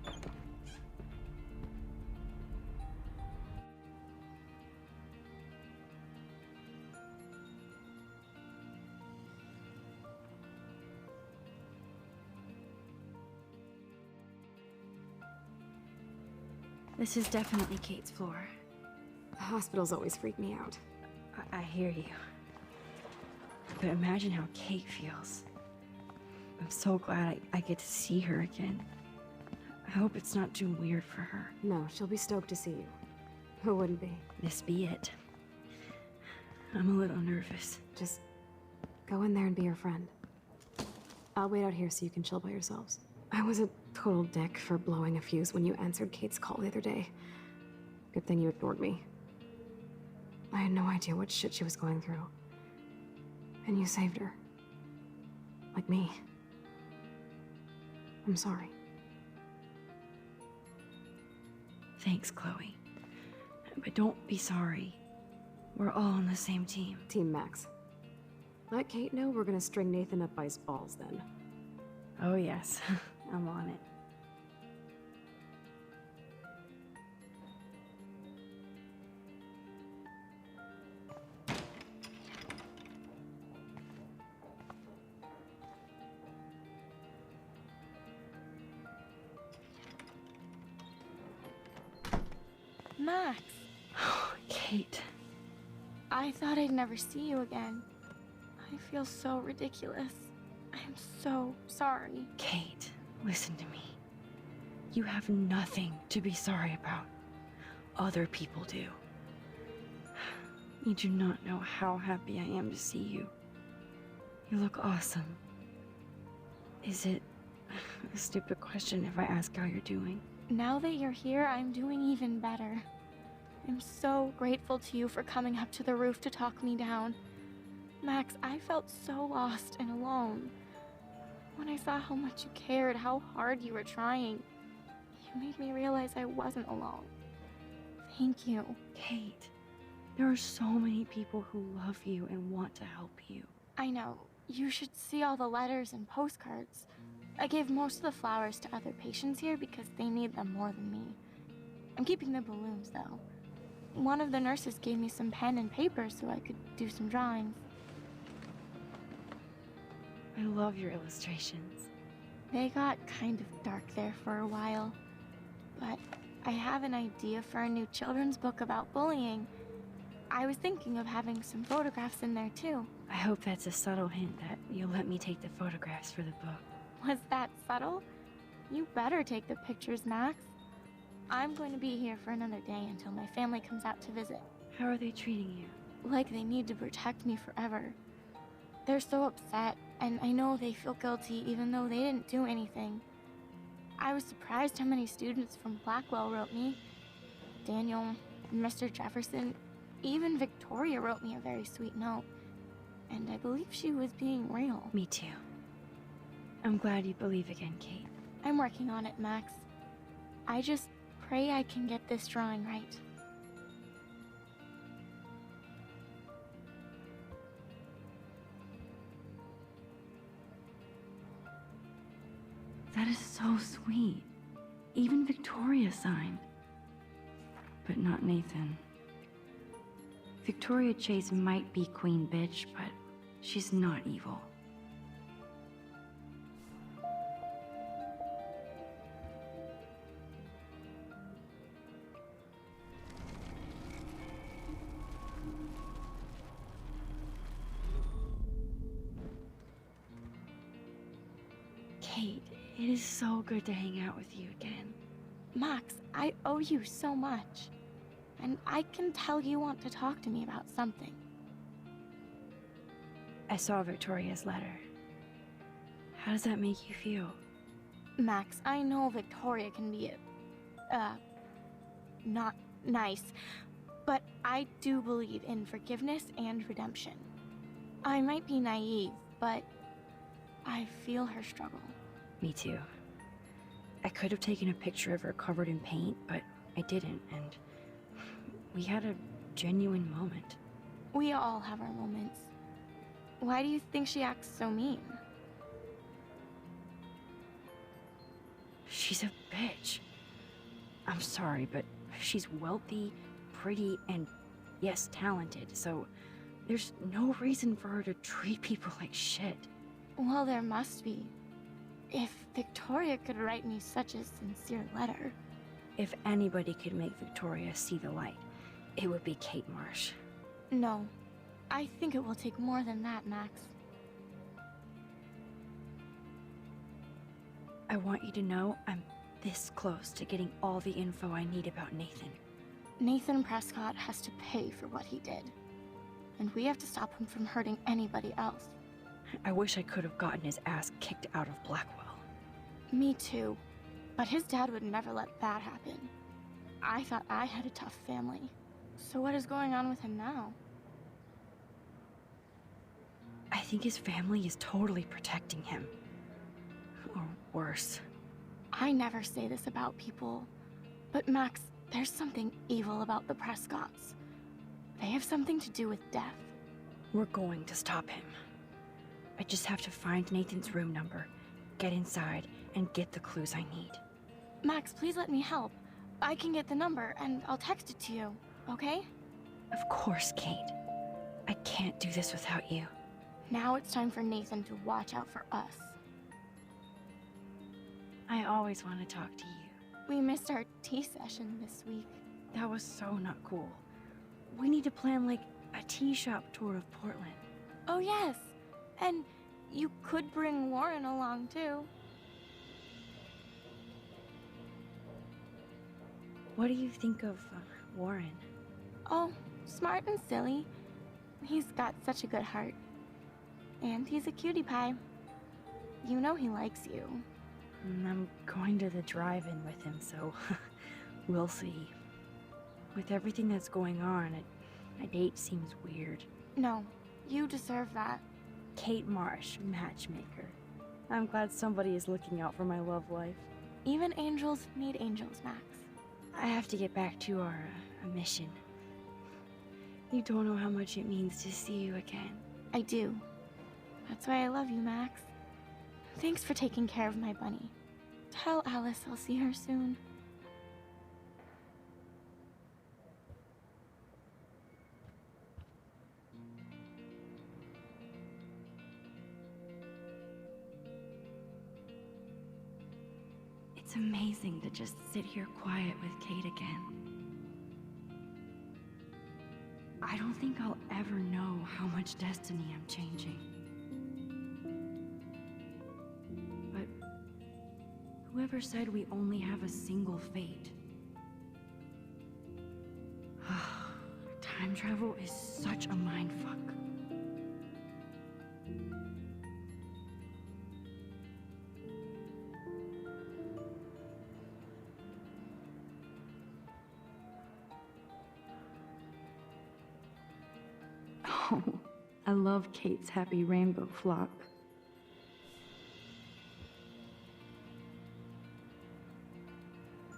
This is definitely Kate's floor. The hospitals always freak me out. I hear you. But imagine how Kate feels. I'm so glad I get to see her again. I hope it's not too weird for her. No, she'll be stoked to see you. Who wouldn't be? This be it. I'm a little nervous. Just go in there and be your friend. I'll wait out here so you can chill by yourselves. I was a total dick for blowing a fuse when you answered Kate's call the other day. Good thing you ignored me. I had no idea what shit she was going through. And you saved her. Like me. I'm sorry. Thanks, Chloe. But don't be sorry. We're all on the same team. Team Max. Let Kate know we're gonna string Nathan up by his balls then. Oh yes, I'm on it. Max, Kate. I thought I'd never see you again. I feel so ridiculous. I'm so sorry. Kate, listen to me. You have nothing to be sorry about. Other people do. You do not know how happy I am to see you. You look awesome. Is it a stupid question if I ask how you're doing? Now that you're here, I'm doing even better. I'm so grateful to you for coming up to the roof to talk me down. Max, I felt so lost and alone. When I saw how much you cared, how hard you were trying, you made me realize I wasn't alone. Thank you. Kate, there are so many people who love you and want to help you. I know. You should see all the letters and postcards. I gave most of the flowers to other patients here because they need them more than me. I'm keeping the balloons, though. One of the nurses gave me some pen and paper so I could do some drawings. I love your illustrations. They got kind of dark there for a while, but I have an idea for a new children's book about bullying. I was thinking of having some photographs in there too. I hope that's a subtle hint that you'll let me take the photographs for the book. Was that subtle? You better take the pictures, Max. I'm going to be here for another day until my family comes out to visit. How are they treating you? Like they need to protect me forever. They're so upset, and I know they feel guilty even though they didn't do anything. I was surprised how many students from Blackwell wrote me. Daniel, Mr. Jefferson, even Victoria wrote me a very sweet note. And I believe she was being real. Me too. I'm glad you believe again, Kate. I'm working on it, Max. I just pray I can get this drawing right. That is so sweet. Even Victoria signed. But not Nathan. Victoria Chase might be Queen Bitch, but she's not evil. Kate, it is so good to hang out with you again. Max, I owe you so much. And I can tell you want to talk to me about something. I saw Victoria's letter. How does that make you feel? Max, I know Victoria can be, not nice, but I do believe in forgiveness and redemption. I might be naive, but I feel her struggle. Me too. I could have taken a picture of her covered in paint, but I didn't, and we had a genuine moment. We all have our moments. Why do you think she acts so mean? She's a bitch. I'm sorry, but she's wealthy, pretty, and yes, talented, so there's no reason for her to treat people like shit. Well, there must be. If Victoria could write me such a sincere letter. If anybody could make Victoria see the light, it would be Kate Marsh. No. I think it will take more than that, Max. I want you to know I'm this close to getting all the info I need about Nathan. Nathan Prescott has to pay for what he did. And we have to stop him from hurting anybody else. I wish I could have gotten his ass kicked out of Blackwell. Me too. But his dad would never let that happen. I thought I had a tough family. So what is going on with him now? I think his family is totally protecting him. Or worse. I never say this about people. But Max, there's something evil about the Prescotts. They have something to do with death. We're going to stop him. I just have to find Nathan's room number, get inside, and get the clues I need. Max, please let me help. I can get the number, and I'll text it to you, okay? Of course, Kate. I can't do this without you. Now it's time for Nathan to watch out for us. I always want to talk to you. We missed our tea session this week. That was so not cool. We need to plan, like, a tea shop tour of Portland. Oh, yes. And you could bring Warren along, too. What do you think of Warren? Oh, smart and silly. He's got such a good heart. And he's a cutie pie. You know he likes you. I'm going to the drive-in with him, so we'll see. With everything that's going on, a date seems weird. No, you deserve that. Kate Marsh, matchmaker. I'm glad somebody is looking out for my love life. Even angels need angels, Max. I have to get back to our mission. You don't know how much it means to see you again. I do. That's why I love you, Max. Thanks for taking care of my bunny. Tell Alice I'll see her soon. It's amazing to just sit here quiet with Kate again. I don't think I'll ever know how much destiny I'm changing. But whoever said we only have a single fate? Time travel is such a mindfuck. Oh, I love Kate's happy rainbow flock.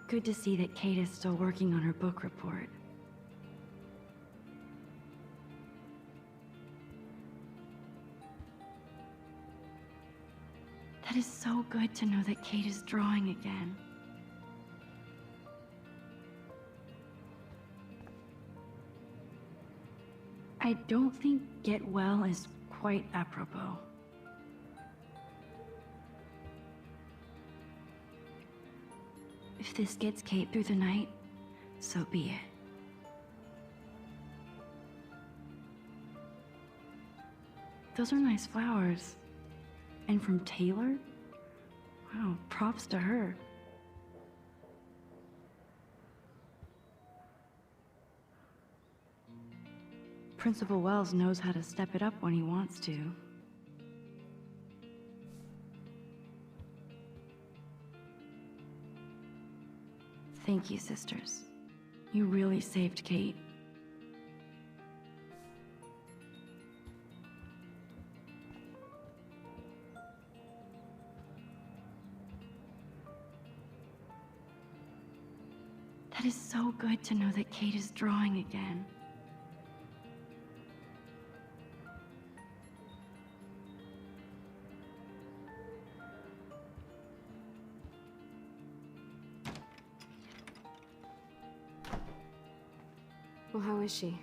Good to see that Kate is still working on her book report. That is so good to know that Kate is drawing again. I don't think get well is quite apropos. If this gets Kate through the night, so be it. Those are nice flowers. And from Taylor? Wow, props to her. Principal Wells knows how to step it up when he wants to. Thank you, sisters. You really saved Kate. That is so good to know that Kate is drawing again. Well, how is she?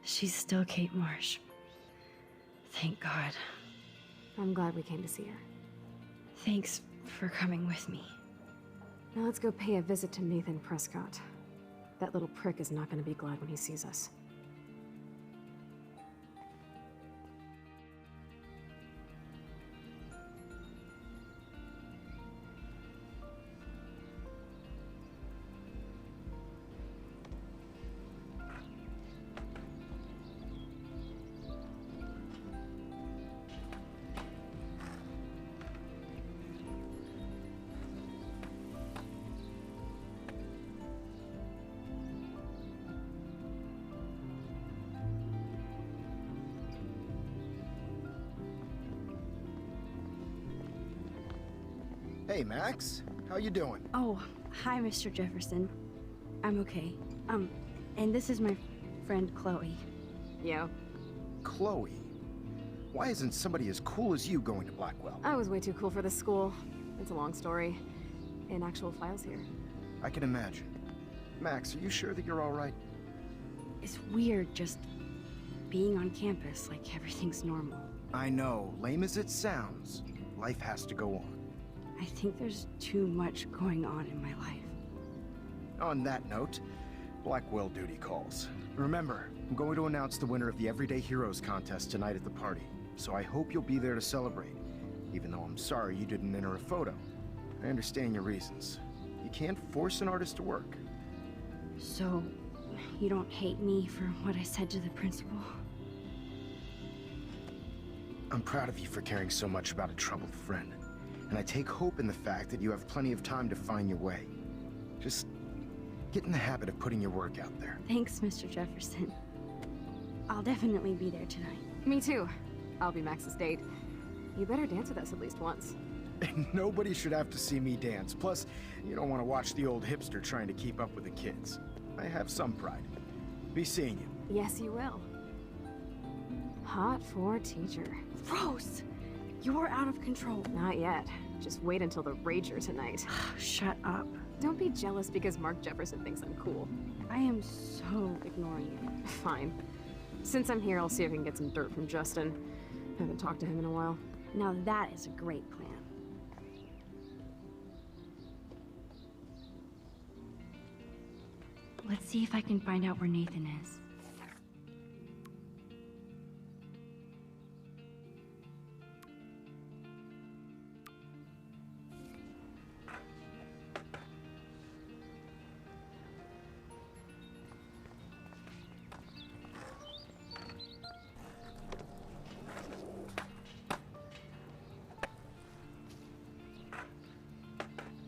She's still Kate Marsh. Thank God. I'm glad we came to see her. Thanks for coming with me. Now let's go pay a visit to Nathan Prescott. That little prick is not going to be glad when he sees us. Hey, Max. How you doing? Oh, hi, Mr. Jefferson. I'm okay. And this is my friend Chloe. Yo. Chloe? Why isn't somebody as cool as you going to Blackwell? I was way too cool for this school. It's a long story. In actual files here. I can imagine. Max, are you sure that you're all right? It's weird just being on campus like everything's normal. I know. Lame as it sounds, life has to go on. I think there's too much going on in my life. On that note, Blackwell duty calls. Remember, I'm going to announce the winner of the Everyday Heroes contest tonight at the party, so I hope you'll be there to celebrate, even though I'm sorry you didn't enter a photo. I understand your reasons. You can't force an artist to work. So, you don't hate me for what I said to the principal? I'm proud of you for caring so much about a troubled friend. And I take hope in the fact that you have plenty of time to find your way. Just get in the habit of putting your work out there. Thanks, Mr. Jefferson. I'll definitely be there tonight. Me too. I'll be Max's date. You better dance with us at least once. Nobody should have to see me dance. Plus, you don't want to watch the old hipster trying to keep up with the kids. I have some pride. Be seeing you. Yes, you will. Hot for teacher. Rose! You're out of control. Not yet. Just wait until the rager tonight. Shut up. Don't be jealous because Mark Jefferson thinks I'm cool. I am so ignoring you. Fine. Since I'm here, I'll see if I can get some dirt from Justin. Haven't talked to him in a while. Now that is a great plan. Let's see if I can find out where Nathan is.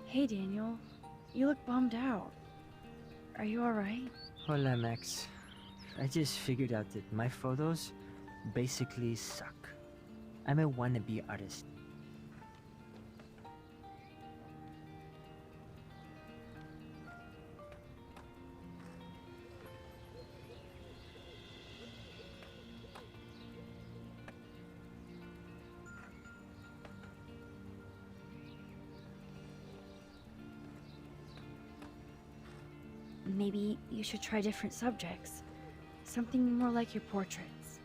Hey, Daniel. You look bummed out. Are you alright? Hola, Max. I just figured out that my photos basically suck. I'm a wannabe artist. Maybe you should try different subjects. Something more like your portraits.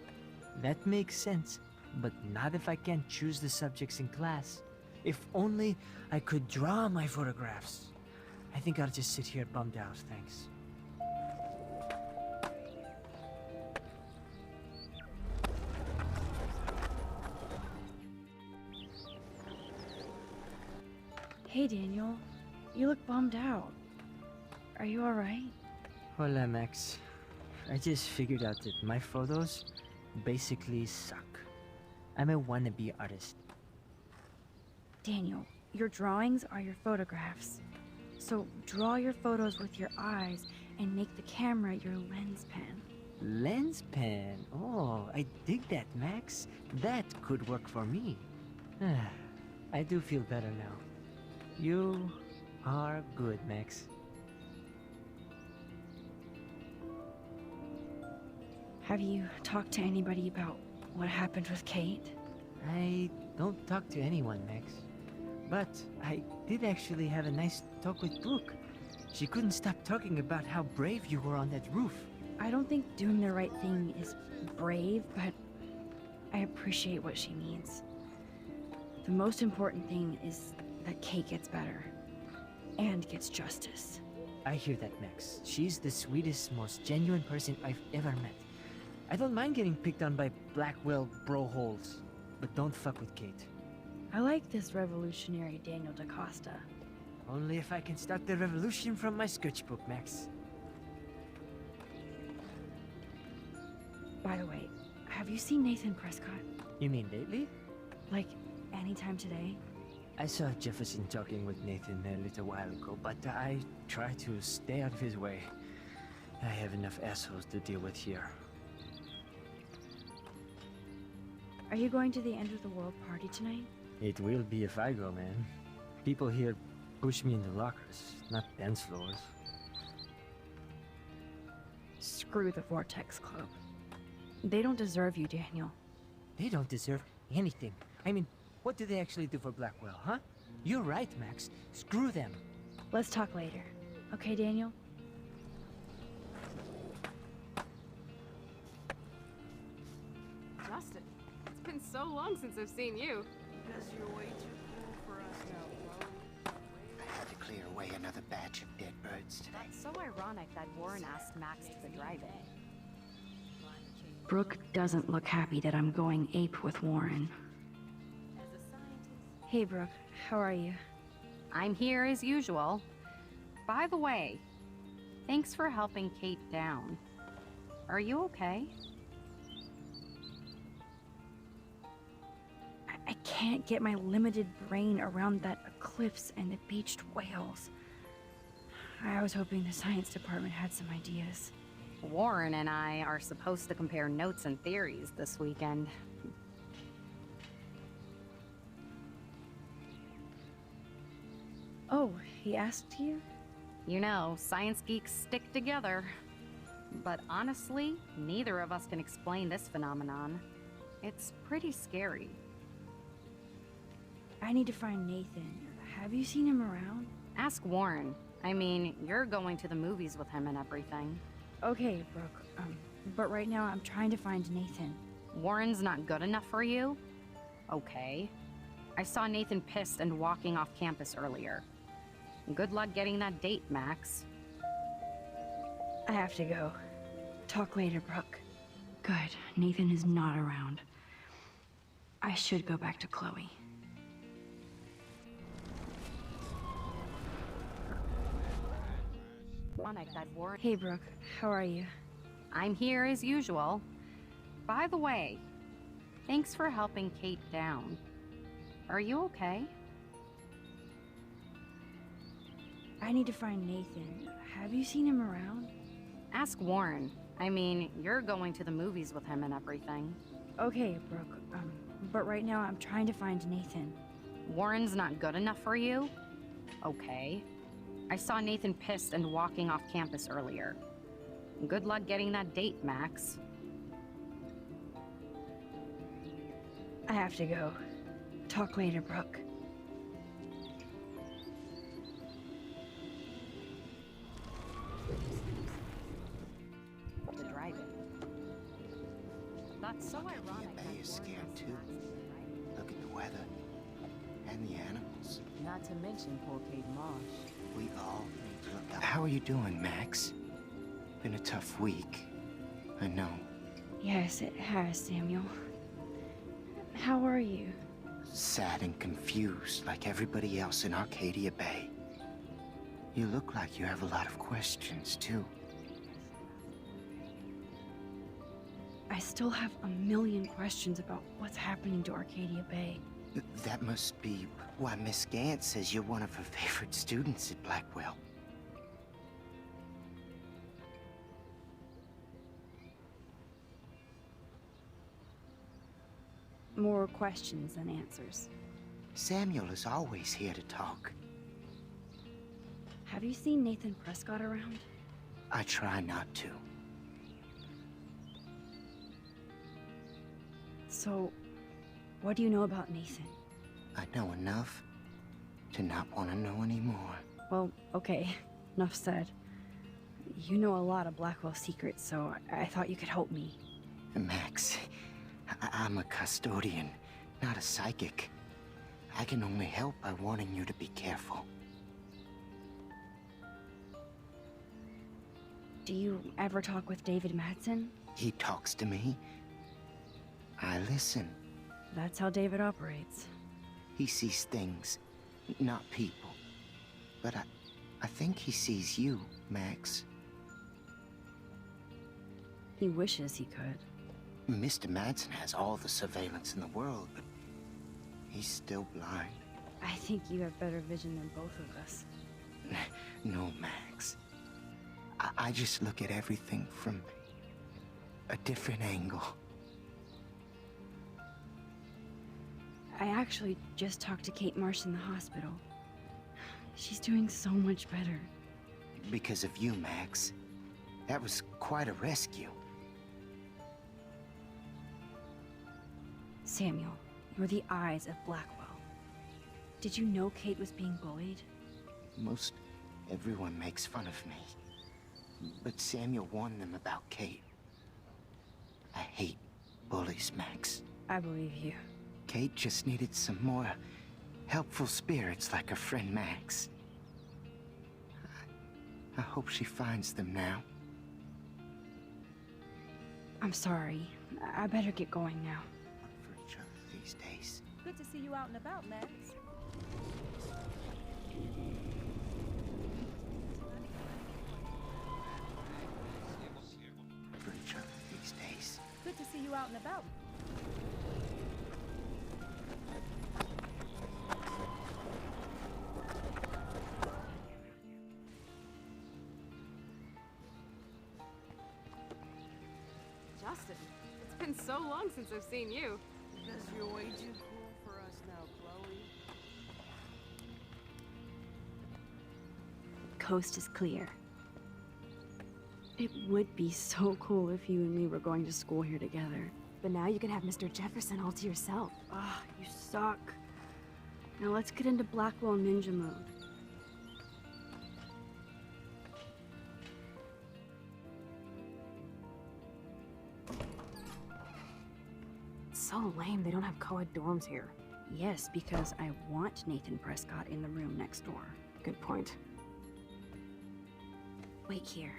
That makes sense, but not if I can't choose the subjects in class. If only I could draw my photographs. I think I'll just sit here bummed out, thanks. Hey, Daniel. You look bummed out. Are you alright? Hola, Max. I just figured out that my photos basically suck. I'm a wannabe artist. Daniel, your drawings are your photographs. So draw your photos with your eyes and make the camera your lens pen. Lens pen? Oh, I dig that, Max. That could work for me. I do feel better now. You are good, Max. Have you talked to anybody about what happened with Kate? I don't talk to anyone, Max. But I did actually have a nice talk with Brooke. She couldn't stop talking about how brave you were on that roof. I don't think doing the right thing is brave, but I appreciate what she means. The most important thing is that Kate gets better and gets justice. I hear that, Max. She's the sweetest, most genuine person I've ever met. I don't mind getting picked on by Blackwell bro-holes, but don't fuck with Kate. I like this revolutionary Daniel DaCosta. Only if I can start the revolution from my sketchbook, Max. By the way, have you seen Nathan Prescott? You mean lately? Like, anytime today? I saw Jefferson talking with Nathan a little while ago, but I try to stay out of his way. I have enough assholes to deal with here. Are you going to the end of the world party tonight? It will be if I go, man. People here push me into lockers, not dance floors. Screw the Vortex Club. They don't deserve you, Daniel. They don't deserve anything. I mean, what do they actually do for Blackwell, huh? You're right, Max. Screw them. Let's talk later. Okay, Daniel? Justin, it's been so long since I've seen you. Because you're way too cool for us now, bro. I had to clear away another batch of dead birds today. That's so ironic that Warren asked Max to the drive-in. Brooke doesn't look happy that I'm going ape with Warren. Hey, Brooke. How are you? I'm here as usual. By the way, thanks for helping Kate down. Are you okay? I can't get my limited brain around that eclipse and the beached whales. I was hoping the science department had some ideas. Warren and I are supposed to compare notes and theories this weekend. Oh, he asked you? You know, science geeks stick together. But honestly, neither of us can explain this phenomenon. It's pretty scary. I need to find Nathan. Have you seen him around? Ask Warren. I mean, you're going to the movies with him and everything. Okay, Brooke. But right now I'm trying to find Nathan. Warren's not good enough for you? Okay. I saw Nathan pissed and walking off campus earlier. Good luck getting that date, Max. I have to go. Talk later, Brooke. Good. Nathan is not around. I should go back to Chloe. Hey, Brooke. How are you? I'm here as usual. By the way, thanks for helping Kate down. Are you okay? I need to find Nathan. Have you seen him around? Ask Warren. I mean, you're going to the movies with him and everything. Okay, Brooke. But right now I'm trying to find Nathan. Warren's not good enough for you? Okay. I saw Nathan pissed and walking off campus earlier. Good luck getting that date, Max. I have to go. Talk later, Brooke. The drive-in. That's so ironic. Bay is scared too. Look at the weather. And the animals. Not to mention poor Kate Marsh. We all need to look out. How are you doing, Max? Been a tough week. I know. Yes, it has, Samuel. How are you? Sad and confused like everybody else in Arcadia Bay. You look like you have a lot of questions, too. I still have a million questions about what's happening to Arcadia Bay. That must be why Miss Gant says you're one of her favorite students at Blackwell. More questions than answers. Samuel is always here to talk. Have you seen Nathan Prescott around? I try not to. So, what do you know about Nathan? I know enough to not want to know anymore. Well, okay. Enough said. You know a lot of Blackwell secrets, so I thought you could help me. Max, I'm a custodian, not a psychic. I can only help by warning you to be careful. Do you ever talk with David Madsen? He talks to me. I listen. That's how David operates. He sees things, not people. But I think he sees you, Max. He wishes he could. Mr. Madsen has all the surveillance in the world, but he's still blind. I think you have better vision than both of us. No, Max. I just look at everything from a different angle. I actually just talked to Kate Marsh in the hospital. She's doing so much better. Because of you, Max. That was quite a rescue. Samuel, you're the eyes of Blackwell. Did you know Kate was being bullied? Most everyone makes fun of me. But Samuel warned them about Kate. I hate bullies, Max. I believe you. Kate just needed some more helpful spirits like her friend Max. I hope she finds them now. I'm sorry. I better get going now. Look for each other these days. Good to see you out and about, Max. For each other these days. Good to see you out and about. Justin, it's been so long since I've seen you. Because you're way too cool for us now, Chloe. Coast is clear. It would be so cool if you and me were going to school here together. But now you can have Mr. Jefferson all to yourself. Ah, you suck. Now let's get into Blackwell ninja mode. It's so lame they don't have co-ed dorms here. Yes, because I want Nathan Prescott in the room next door. Good point. Wait here.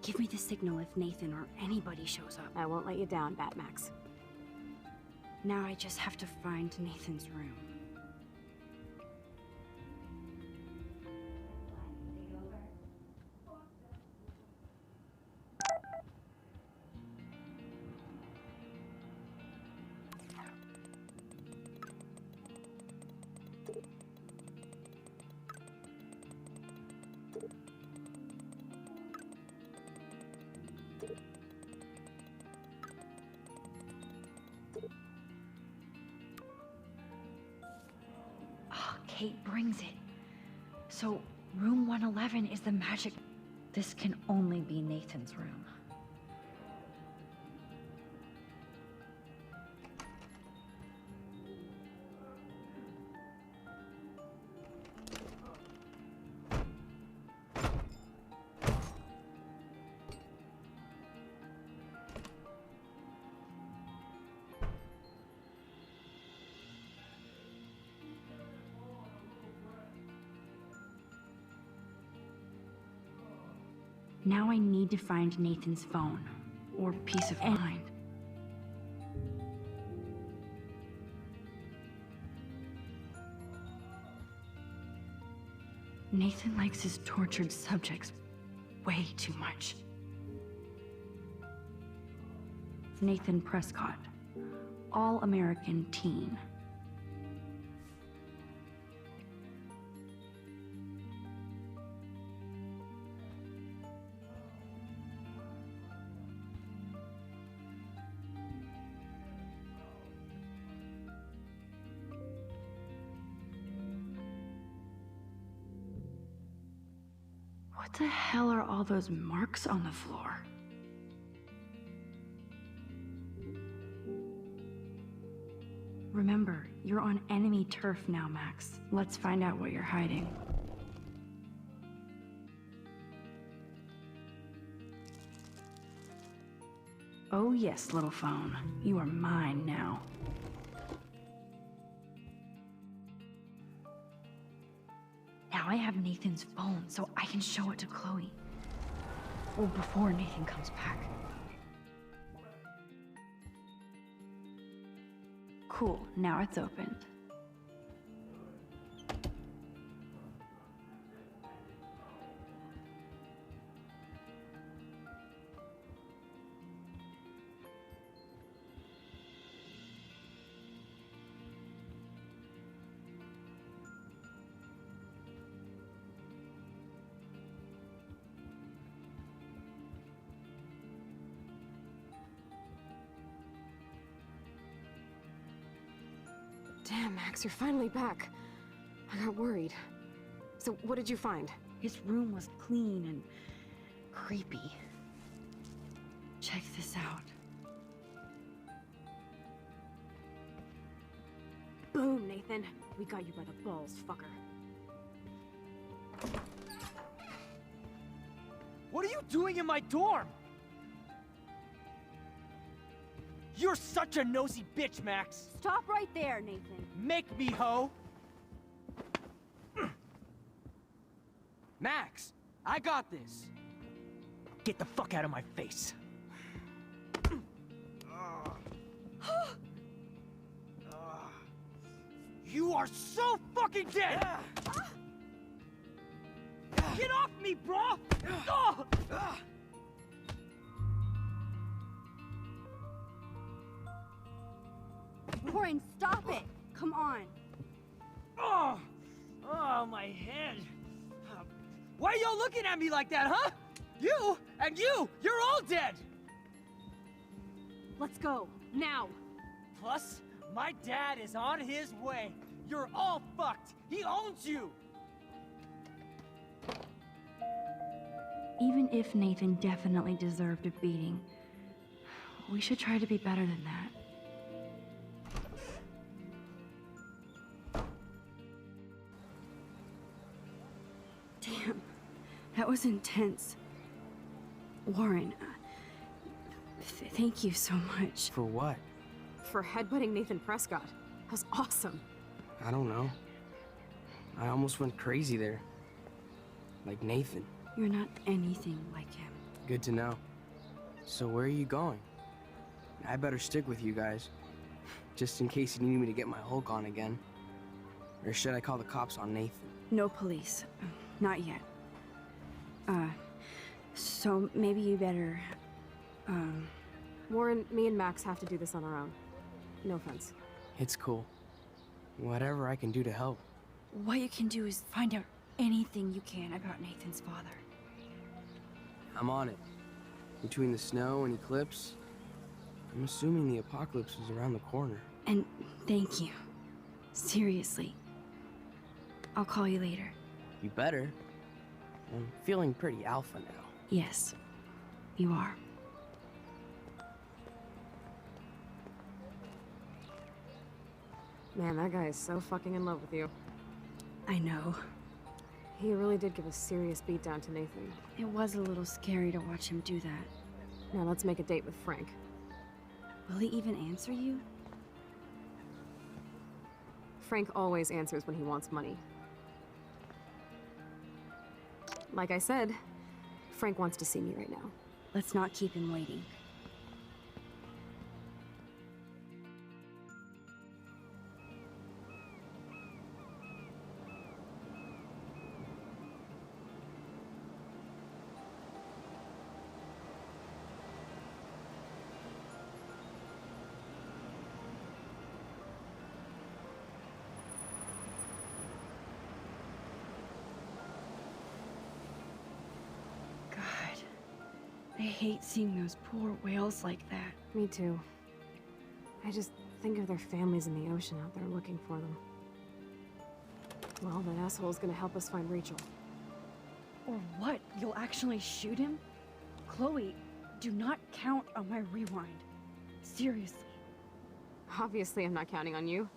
Give me the signal if Nathan or anybody shows up. I won't let you down, Batmax. Now I just have to find Nathan's room. Kate brings it. So, room 111 is the magic. This can only be Nathan's room. Now I need to find Nathan's phone, or peace of mind. Nathan likes his tortured subjects way too much. Nathan Prescott, all-American teen. What the hell are all those marks on the floor? Remember, you're on enemy turf now, Max. Let's find out what you're hiding. Oh yes, little phone. You are mine now. Now I have Nathan's phone, so I can show it to Chloe. Or before Nathan comes back. Cool, now it's opened. Damn, Max, you're finally back. I got worried. So, what did you find? His room was clean and creepy. Check this out. Boom, Nathan. We got you by the balls, fucker. What are you doing in my dorm? You're such a nosy bitch, Max. Stop right there, Nathan. Make me, ho. Max, I got this. Get the fuck out of my face. You are so fucking dead! Get off me, bro! Warren, stop it! Come on. Oh, my head. Why are y'all looking at me like that, huh? You and you're all dead! Let's go, now. Plus, my dad is on his way. You're all fucked. He owns you. Even if Nathan definitely deserved a beating, we should try to be better than that. Damn, that was intense. Warren, thank you so much. For what? For headbutting Nathan Prescott. That was awesome. I don't know. I almost went crazy there. Like Nathan. You're not anything like him. Good to know. So where are you going? I better stick with you guys, just in case you need me to get my Hulk on again. Or should I call the cops on Nathan? No police. Not yet. So maybe you better, Warren, me and Max have to do this on our own. No offense. It's cool. Whatever I can do to help. What you can do is find out anything you can about Nathan's father. I'm on it. Between the snow and eclipse, I'm assuming the apocalypse is around the corner. And thank you. Seriously. I'll call you later. You better. I'm feeling pretty alpha now. Yes, you are. Man, that guy is so fucking in love with you. I know. He really did give a serious beatdown to Nathan. It was a little scary to watch him do that. Now let's make a date with Frank. Will he even answer you? Frank always answers when he wants money. Like I said, Frank wants to see me right now. Let's not keep him waiting. I hate seeing those poor whales like that. Me too. I just think of their families in the ocean out there looking for them. Well, that asshole's gonna help us find Rachel. Or what? You'll actually shoot him? Chloe, do not count on my rewind. Seriously. Obviously, I'm not counting on you.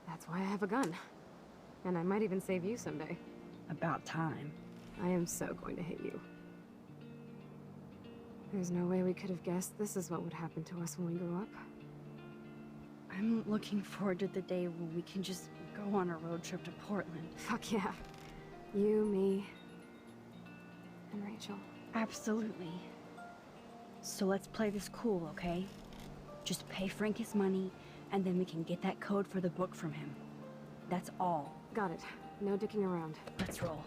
That's why I have a gun. And I might even save you someday. About time. I am so going to hit you. There's no way we could have guessed this is what would happen to us when we grew up. I'm looking forward to the day when we can just go on a road trip to Portland. Fuck yeah. You, me, and Rachel. Absolutely. So let's play this cool, okay? Just pay Frank his money, and then we can get that code for the book from him. That's all. Got it. No dicking around. Let's roll.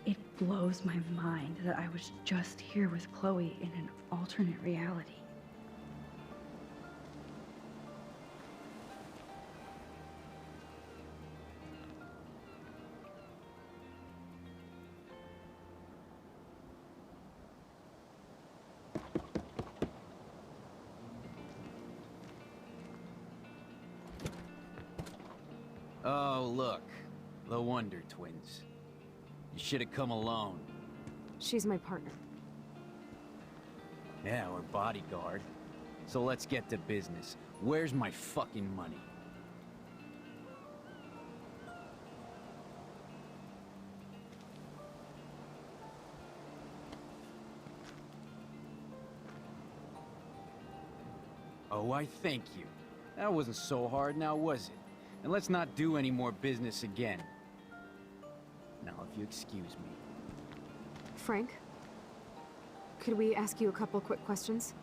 It blows my mind that I was just here with Chloe in an alternate reality. Oh, look. The Wonder Twins. You should have come alone. She's my partner. Yeah, or bodyguard. So let's get to business. Where's my fucking money? Oh, I thank you. That wasn't so hard now, was it? And let's not do any more business again. Now, if you excuse me. Frank? Could we ask you a couple quick questions?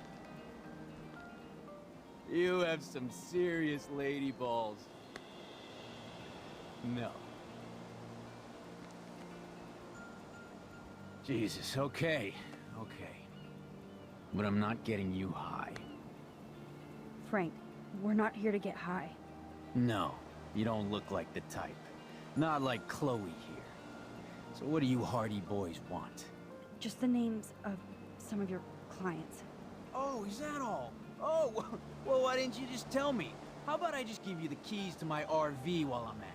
You have some serious lady balls. No. Jesus, okay. Okay. But I'm not getting you high. Frank, we're not here to get high. No, you don't look like the type. Not like Chloe here. So what do you hardy boys want? Just the names of some of your clients. Oh, is that all? Oh, well, why didn't you just tell me? How about I just give you the keys to my RV while I'm at it?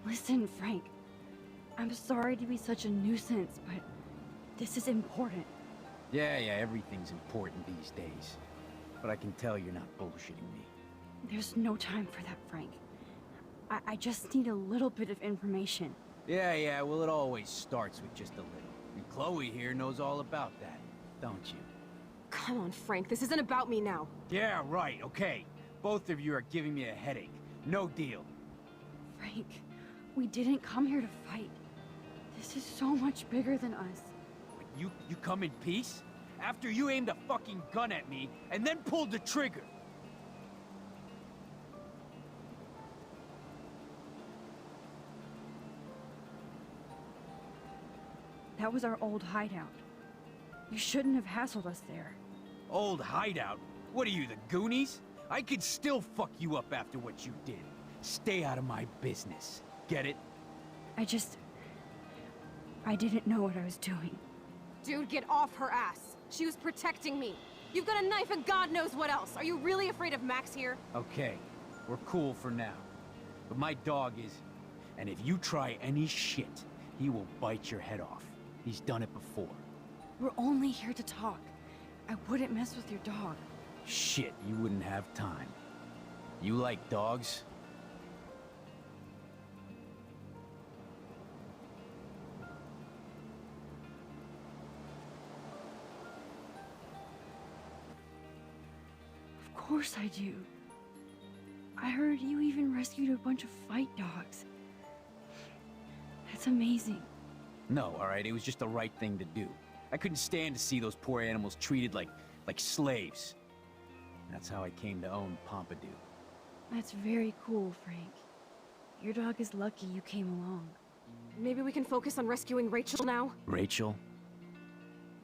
Listen, Frank. I'm sorry to be such a nuisance, but this is important. Yeah, everything's important these days. But I can tell you're not bullshitting me. There's no time for that, Frank. I just need a little bit of information. Yeah, well, it always starts with just a little. And Chloe here knows all about that, don't you? Come on, Frank, this isn't about me now. Yeah, right, okay. Both of you are giving me a headache. No deal. Frank, we didn't come here to fight. This is so much bigger than us. You come in peace? After you aimed a fucking gun at me, and then pulled the trigger. That was our old hideout. You shouldn't have hassled us there. Old hideout? What are you, the Goonies? I could still fuck you up after what you did. Stay out of my business. Get it? I didn't know what I was doing. Dude, get off her ass. She was protecting me. You've got a knife and God knows what else. Are you really afraid of Max here? Okay, we're cool for now. But my dog isn't. And if you try any shit, he will bite your head off. He's done it before. We're only here to talk. I wouldn't mess with your dog. Shit, you wouldn't have time. You like dogs? Of course I do. I heard you even rescued a bunch of fight dogs. That's amazing. No, alright, it was just the right thing to do. I couldn't stand to see those poor animals treated like slaves. That's how I came to own Pompidou. That's very cool, Frank. Your dog is lucky you came along. Maybe we can focus on rescuing Rachel now? Rachel?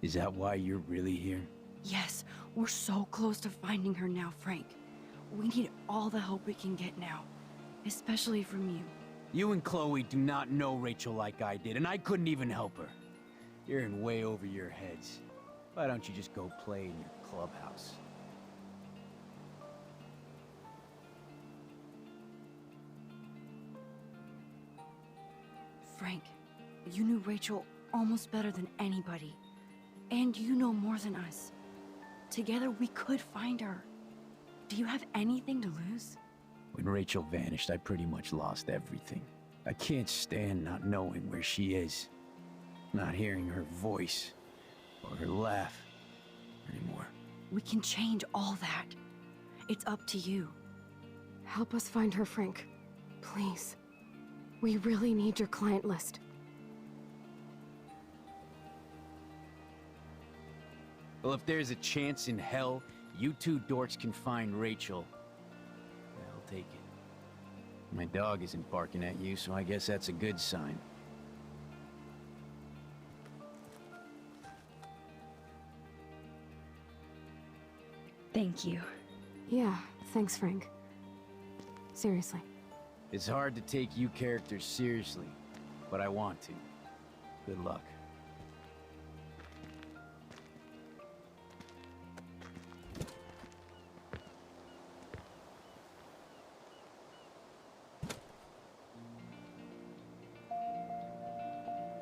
Is that why you're really here? Yes, we're so close to finding her now, Frank. We need all the help we can get now, especially from you. You and Chloe do not know Rachel like I did, and I couldn't even help her. You're in way over your heads. Why don't you just go play in your clubhouse? Frank, you knew Rachel almost better than anybody. And you know more than us. Together we could find her. Do you have anything to lose? When Rachel vanished, I pretty much lost everything. I can't stand not knowing where she is. Not hearing her voice or her laugh anymore. We can change all that. It's up to you. Help us find her, Frank. Please. We really need your client list. Well, if there's a chance in hell, you two dorks can find Rachel, I'll take it. My dog isn't barking at you, so I guess that's a good sign. Thank you. Yeah, thanks, Frank. Seriously. It's hard to take you characters seriously, but I want to. Good luck.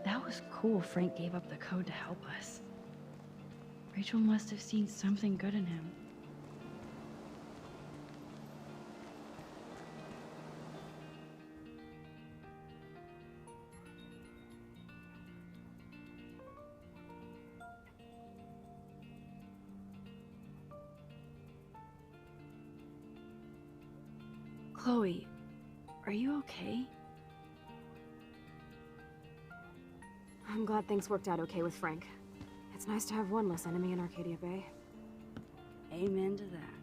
That was cool Frank gave up the code to help us. Rachel must have seen something good in him. Chloe, are you okay? I'm glad things worked out okay with Frank. It's nice to have one less enemy in Arcadia Bay. Amen to that.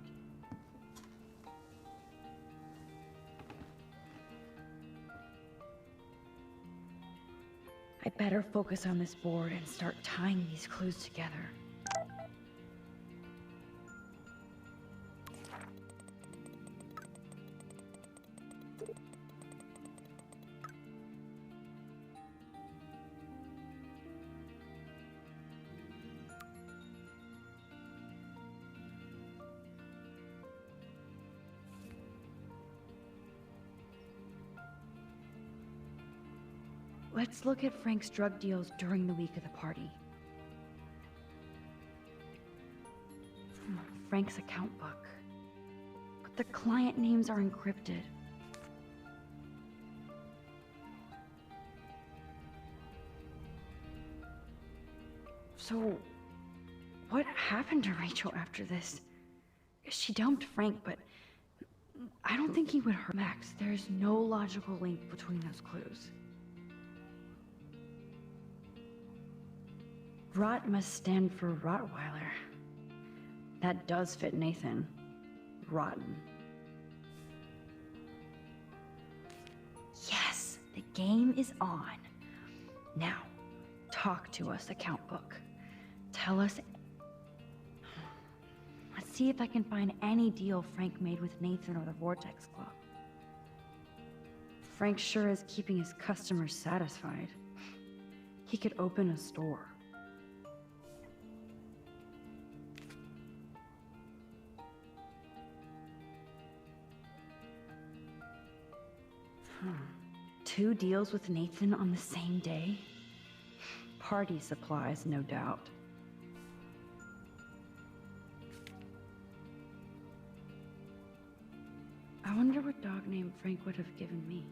I better focus on this board and start tying these clues together. — Let's look at Frank's drug deals during the week of the party. Frank's account book. But the client names are encrypted. So, what happened to Rachel after this? She dumped Frank, but I don't think he would hurt Max. There's no logical link between those clues. Rot must stand for Rottweiler. That does fit Nathan. Rotten. Yes, the game is on. Now, talk to us, account book. Tell us. Let's see if I can find any deal Frank made with Nathan or the Vortex Club. Frank sure is keeping his customers satisfied. He could open a store. Two deals with Nathan on the same day? Party supplies, no doubt. I wonder what dog name Frank would have given me.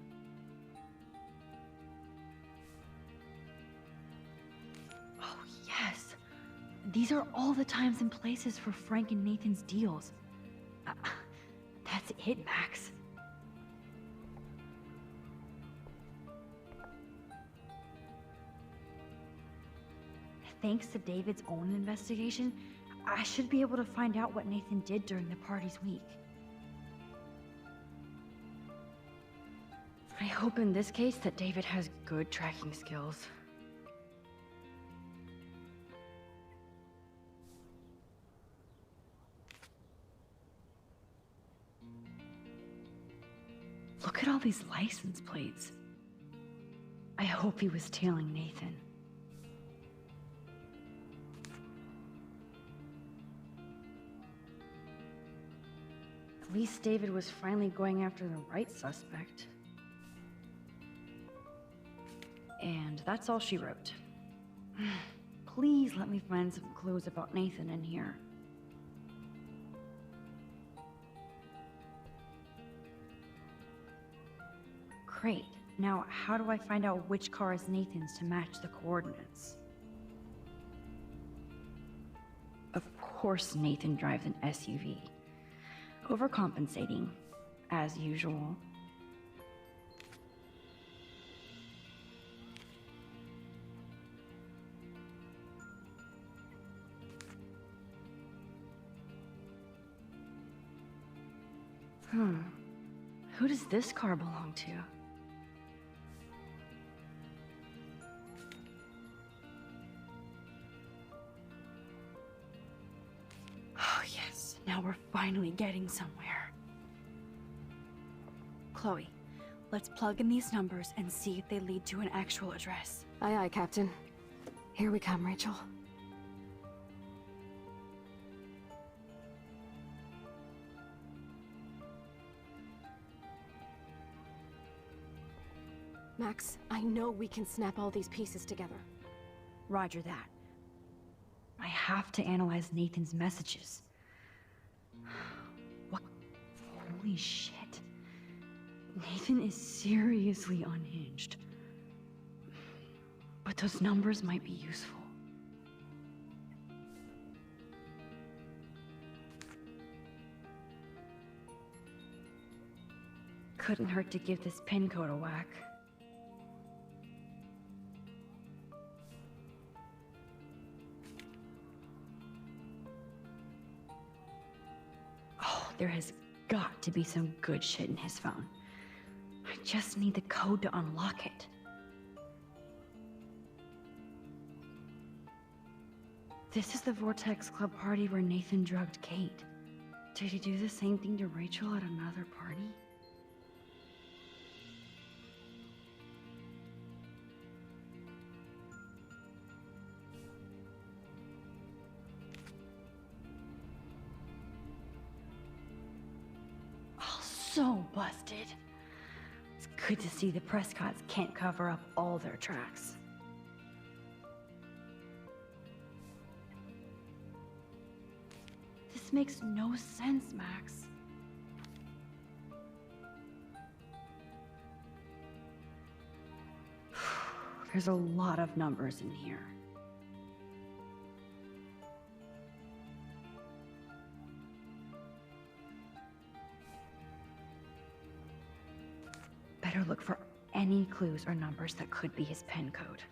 Oh, yes. These are all the times and places for Frank and Nathan's deals. That's it, Max. Thanks to David's own investigation, I should be able to find out what Nathan did during the party's week. I hope in this case that David has good tracking skills. Look at all these license plates. I hope he was tailing Nathan. At least David was finally going after the right suspect. And that's all she wrote. Please let me find some clues about Nathan in here. Great. Now, how do I find out which car is Nathan's to match the coordinates? Of course Nathan drives an SUV. Overcompensating, as usual. Who does this car belong to? Oh, yes. Now we're finally getting somewhere. Chloe, let's plug in these numbers and see if they lead to an actual address. Aye, aye, Captain. Here we come, Rachel. Max, I know we can snap all these pieces together. Roger that. I have to analyze Nathan's messages. What? Holy shit. Nathan is seriously unhinged. But those numbers might be useful. Couldn't hurt to give this pin code a whack. There has got to be some good shit in his phone. I just need the code to unlock it. This is the Vortex Club party where Nathan drugged Kate. Did he do the same thing to Rachel at another party? So busted. It's Good to see the Prescotts can't cover up all their tracks. This makes no sense, Max. There's a lot of numbers in here. Better look for any clues or numbers that could be his pen code.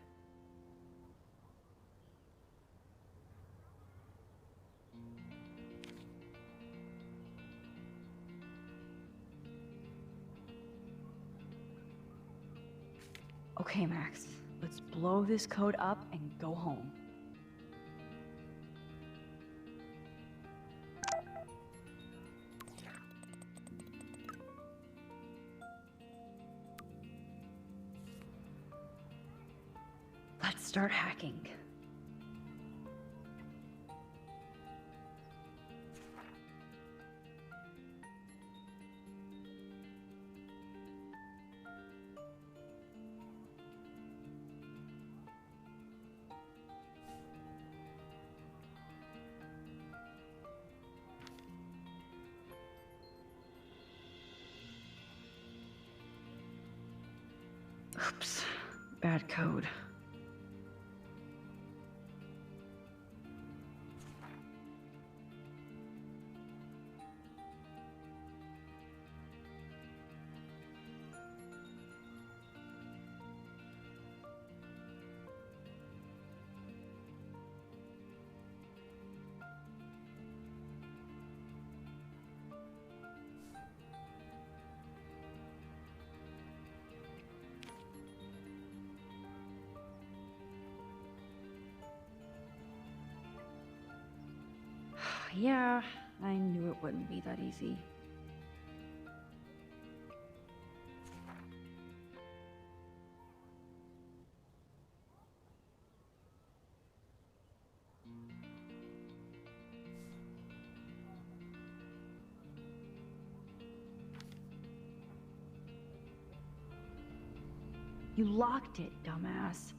Okay, Max, let's blow this code up and go home. Let's start hacking. Oops, bad code. Yeah, I knew it wouldn't be that easy. You locked it, dumbass.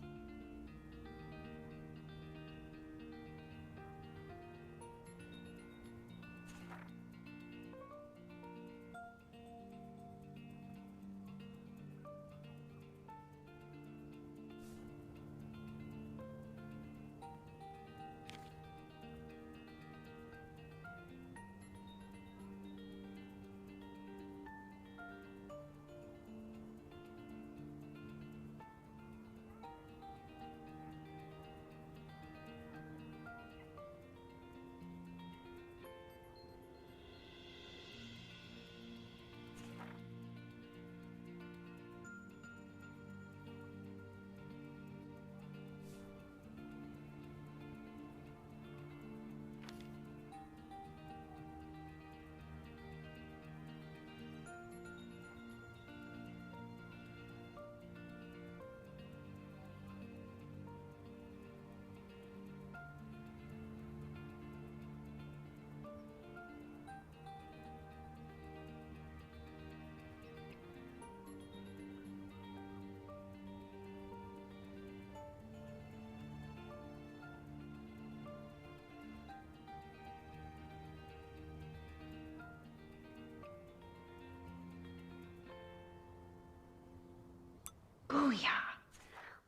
Booyah!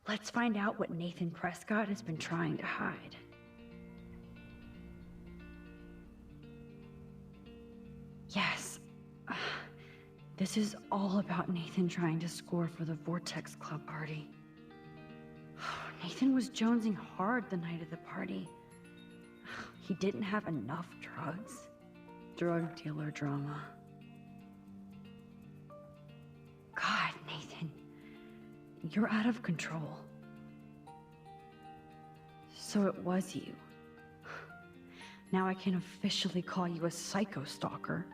Let's find out what Nathan Prescott has been trying to hide. Yes. This is all about Nathan trying to score for the Vortex Club party. Nathan was jonesing hard the night of the party. He didn't have enough drugs. Drug dealer drama. God, Nathan. You're out of control. So it was you. Now I can officially call you a psycho stalker.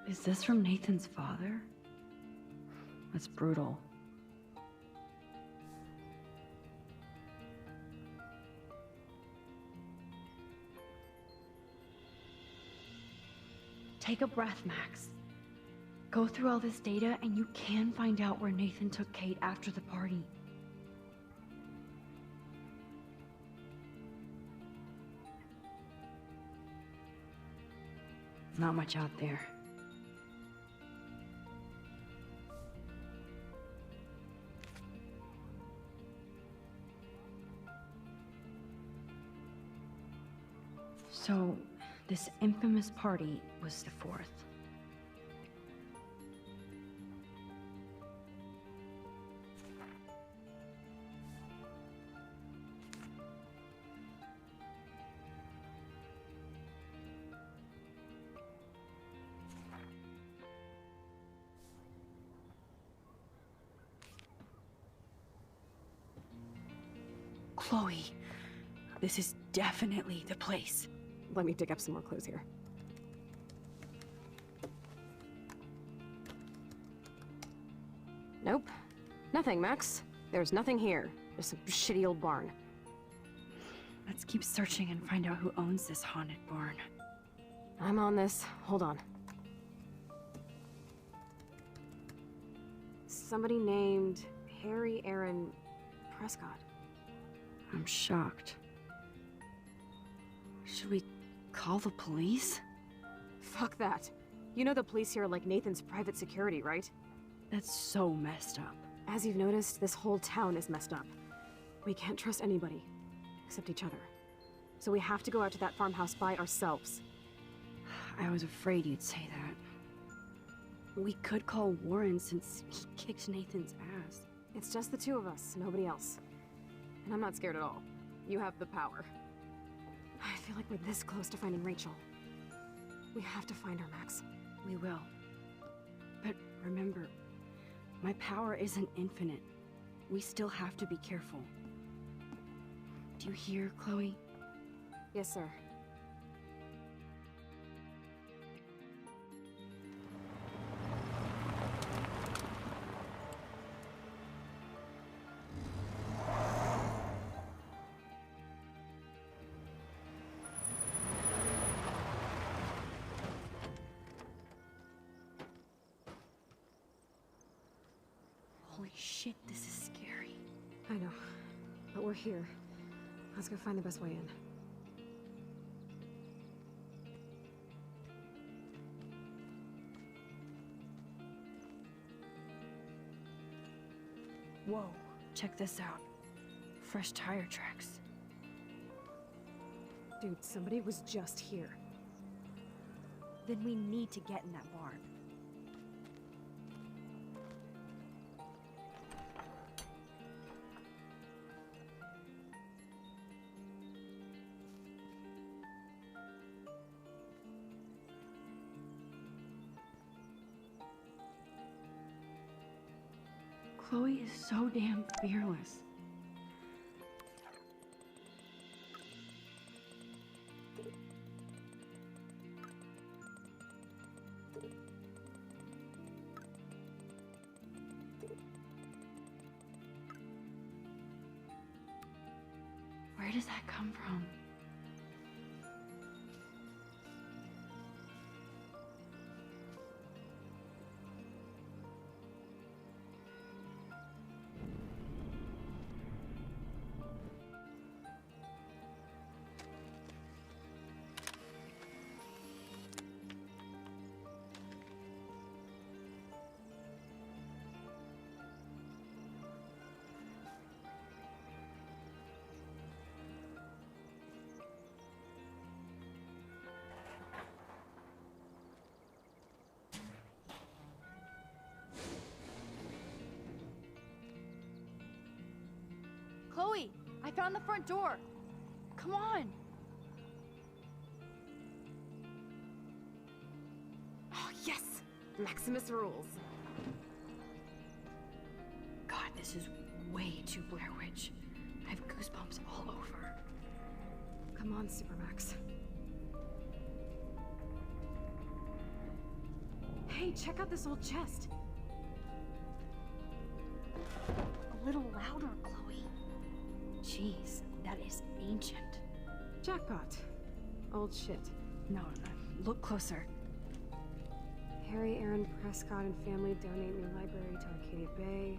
Is this from Nathan's father? That's brutal. Take a breath, Max. Go through all this data and you can find out where Nathan took Kate after the party. Not much out there. So, this infamous party was the 4th. Chloe, this is definitely the place. Let me dig up some more clues here. Nope. Nothing, Max. There's nothing here. Just some shitty old barn. Let's keep searching and find out who owns this haunted barn. I'm on this. Hold on. Somebody named Harry Aaron Prescott. I'm shocked. Should we call the police? Fuck that. You know the police here are like Nathan's private security, right? That's so messed up. As you've noticed, this whole town is messed up. We can't trust anybody, except each other. So we have to go out to that farmhouse by ourselves. I was afraid you'd say that. We could call Warren since he kicked Nathan's ass. It's just the two of us, nobody else. And I'm not scared at all. You have the power. I feel like we're this close to finding Rachel. We have to find her, Max. We will. But remember, my power isn't infinite. We still have to be careful. Do you hear, Chloe? Yes, sir. Holy shit, this is scary. I know, but we're here. Let's go find the best way in. Whoa, check this out. Fresh tire tracks. Dude, somebody was just here. Then we need to get in that barn. Chloe is so damn fearless. Where does that come from? Chloe, I found the front door. Come on. Oh, yes! Maximus rules. God, this is way too Blair Witch. I have goosebumps all over. Come on, Supermax. Hey, check out this old chest. A little louder, Chloe. Jeez, that is ancient. Jackpot. Old shit. No, look closer. Harry Aaron Prescott and family donate new library to Arcadia Bay.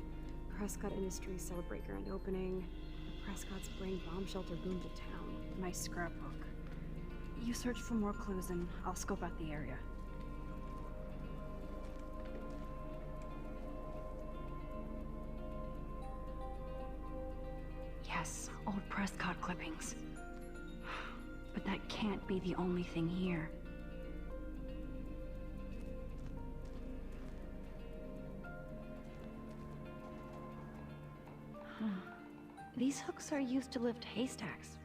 Prescott Industries celebrate grand opening. The Prescotts bring bomb shelter boom to town. Nice scrapbook. You search for more clues and I'll scope out the area. Yes, old Prescott clippings. But that can't be the only thing here. These hooks are used to lift haystacks.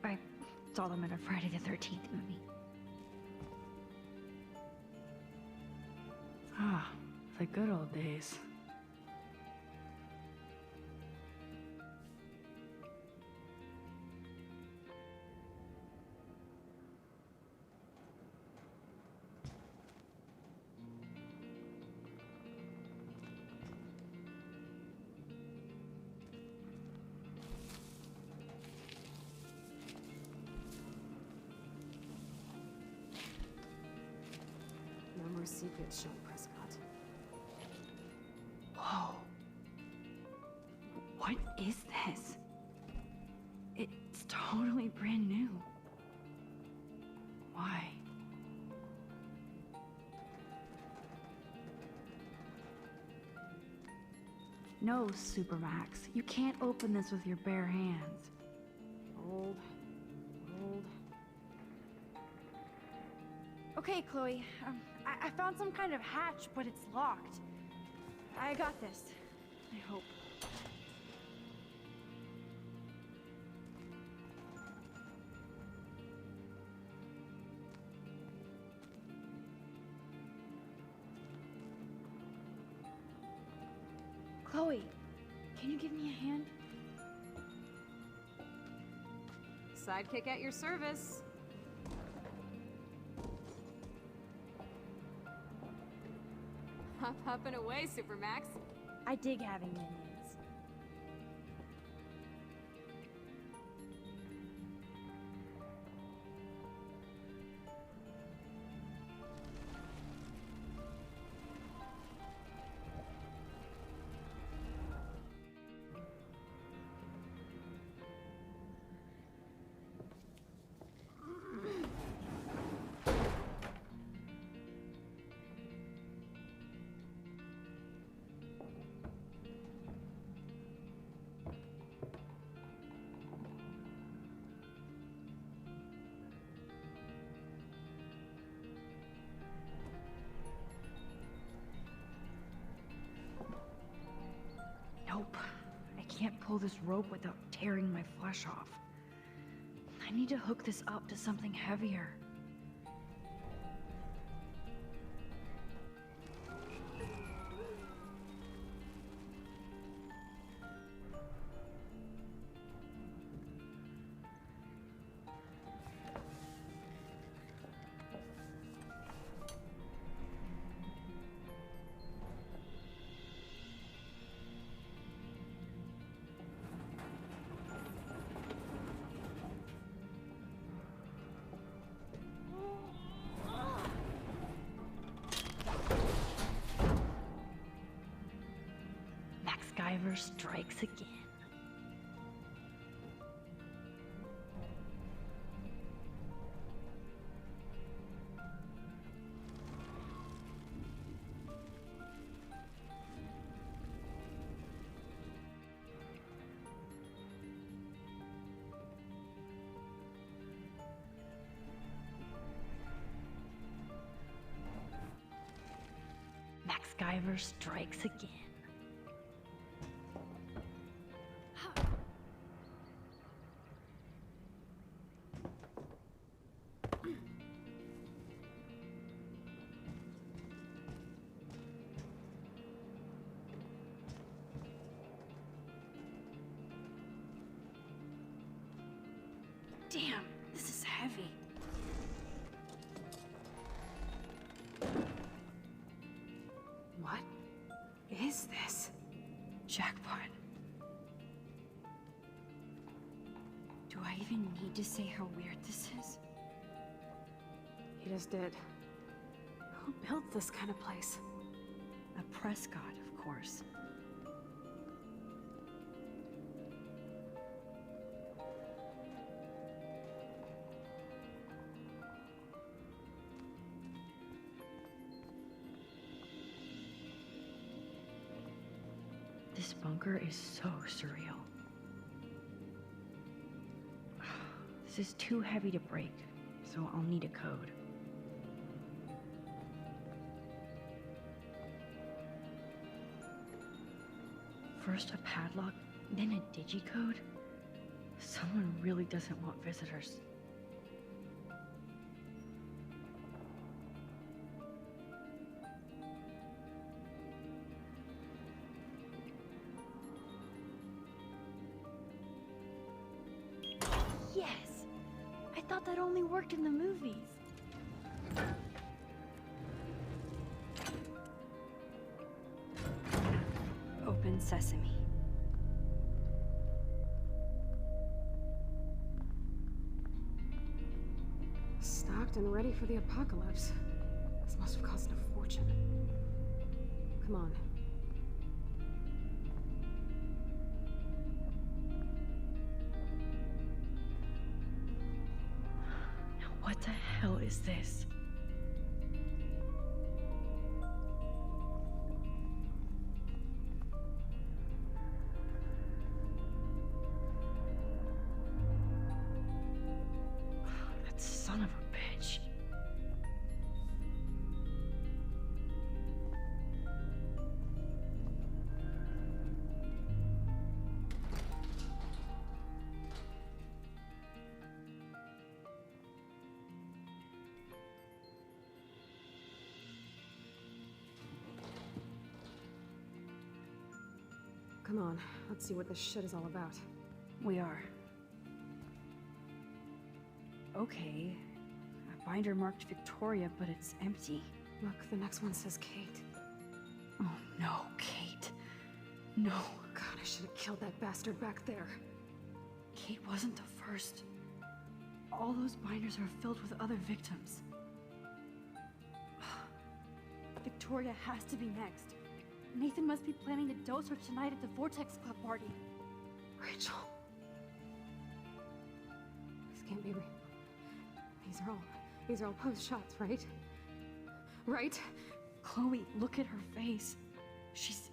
I saw them in a Friday the 13th movie. Ah, the good old days. No more secrets, Sean Prescott. Whoa. What is this? It's totally brand new. Why? No, Supermax. You can't open this with your bare hands. Old. Okay, Chloe. I found some kind of hatch, but it's locked. I got this. I hope. Chloe, can you give me a hand? Sidekick at your service. Hop and away, Supermax. I dig having minions. Nope. I can't pull this rope without tearing my flesh off. I need to hook this up to something heavier. Skyver strikes again. Max Skyver strikes again. Damn, this is heavy. What is this? Jackpot. Do I even need to say how weird this is? You just did. Who built this kind of place? A Prescott, of course. This bunker is so surreal. This is too heavy to break, so I'll need a code. First a padlock, then a digicode? Someone really doesn't want visitors. Yes! I thought that only worked in the movies. Open sesame. Stocked and ready for the apocalypse. This must have cost a fortune. Come on. Now what the hell is this? That son of a bitch. Come on, let's see what this shit is all about. We are. Okay. A binder marked Victoria, but it's empty. Look, the next one says Kate. Oh no, Kate. No. God, I should have killed that bastard back there. Kate wasn't the first. All those binders are filled with other victims. Victoria has to be next. Nathan must be planning to dose her tonight at the Vortex Club party. Rachel. This can't be real. These are all post shots, right? Right? Chloe, look at her face. She's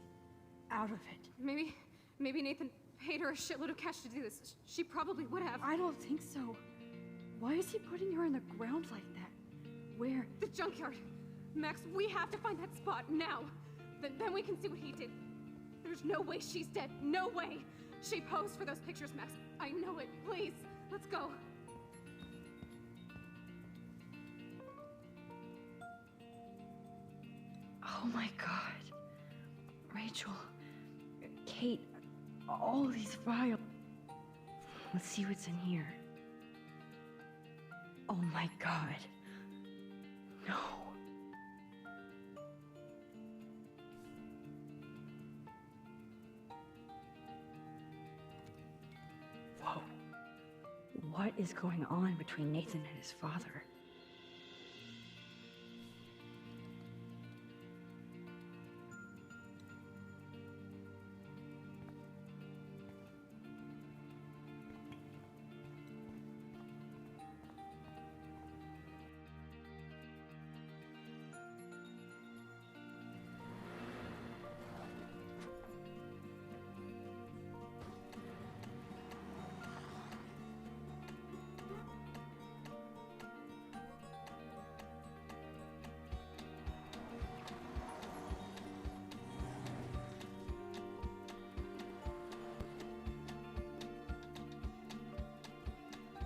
out of it. Maybe Nathan paid her a shitload of cash to do this. She probably would have. I don't think so. Why is he putting her in the ground like that? Where? The junkyard. Max, we have to find that spot now. Then we can see what he did. There's no way she's dead. No way. She posed for those pictures, Max. I know it. Please, let's go. Oh my god. Rachel. Kate. All these files. Let's see what's in here. Oh my god. No. Whoa. What is going on between Nathan and his father?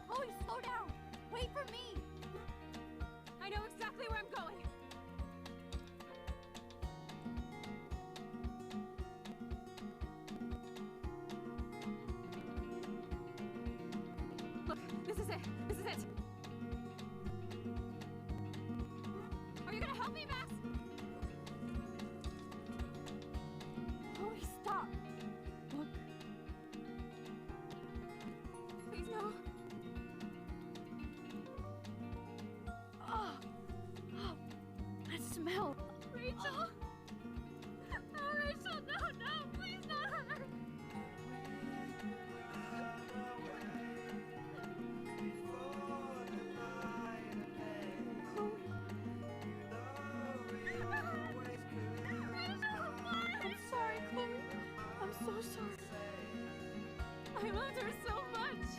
Chloe, slow down! Wait for me! I know exactly where I'm going. Look, this is it. This is it. Are you gonna help me, Max? Chloe, stop! Look. Please, no. Mel. Rachel! Oh, Rachel, no, please not her! I'm sorry, Chloe. I'm so sorry. I loved her so much.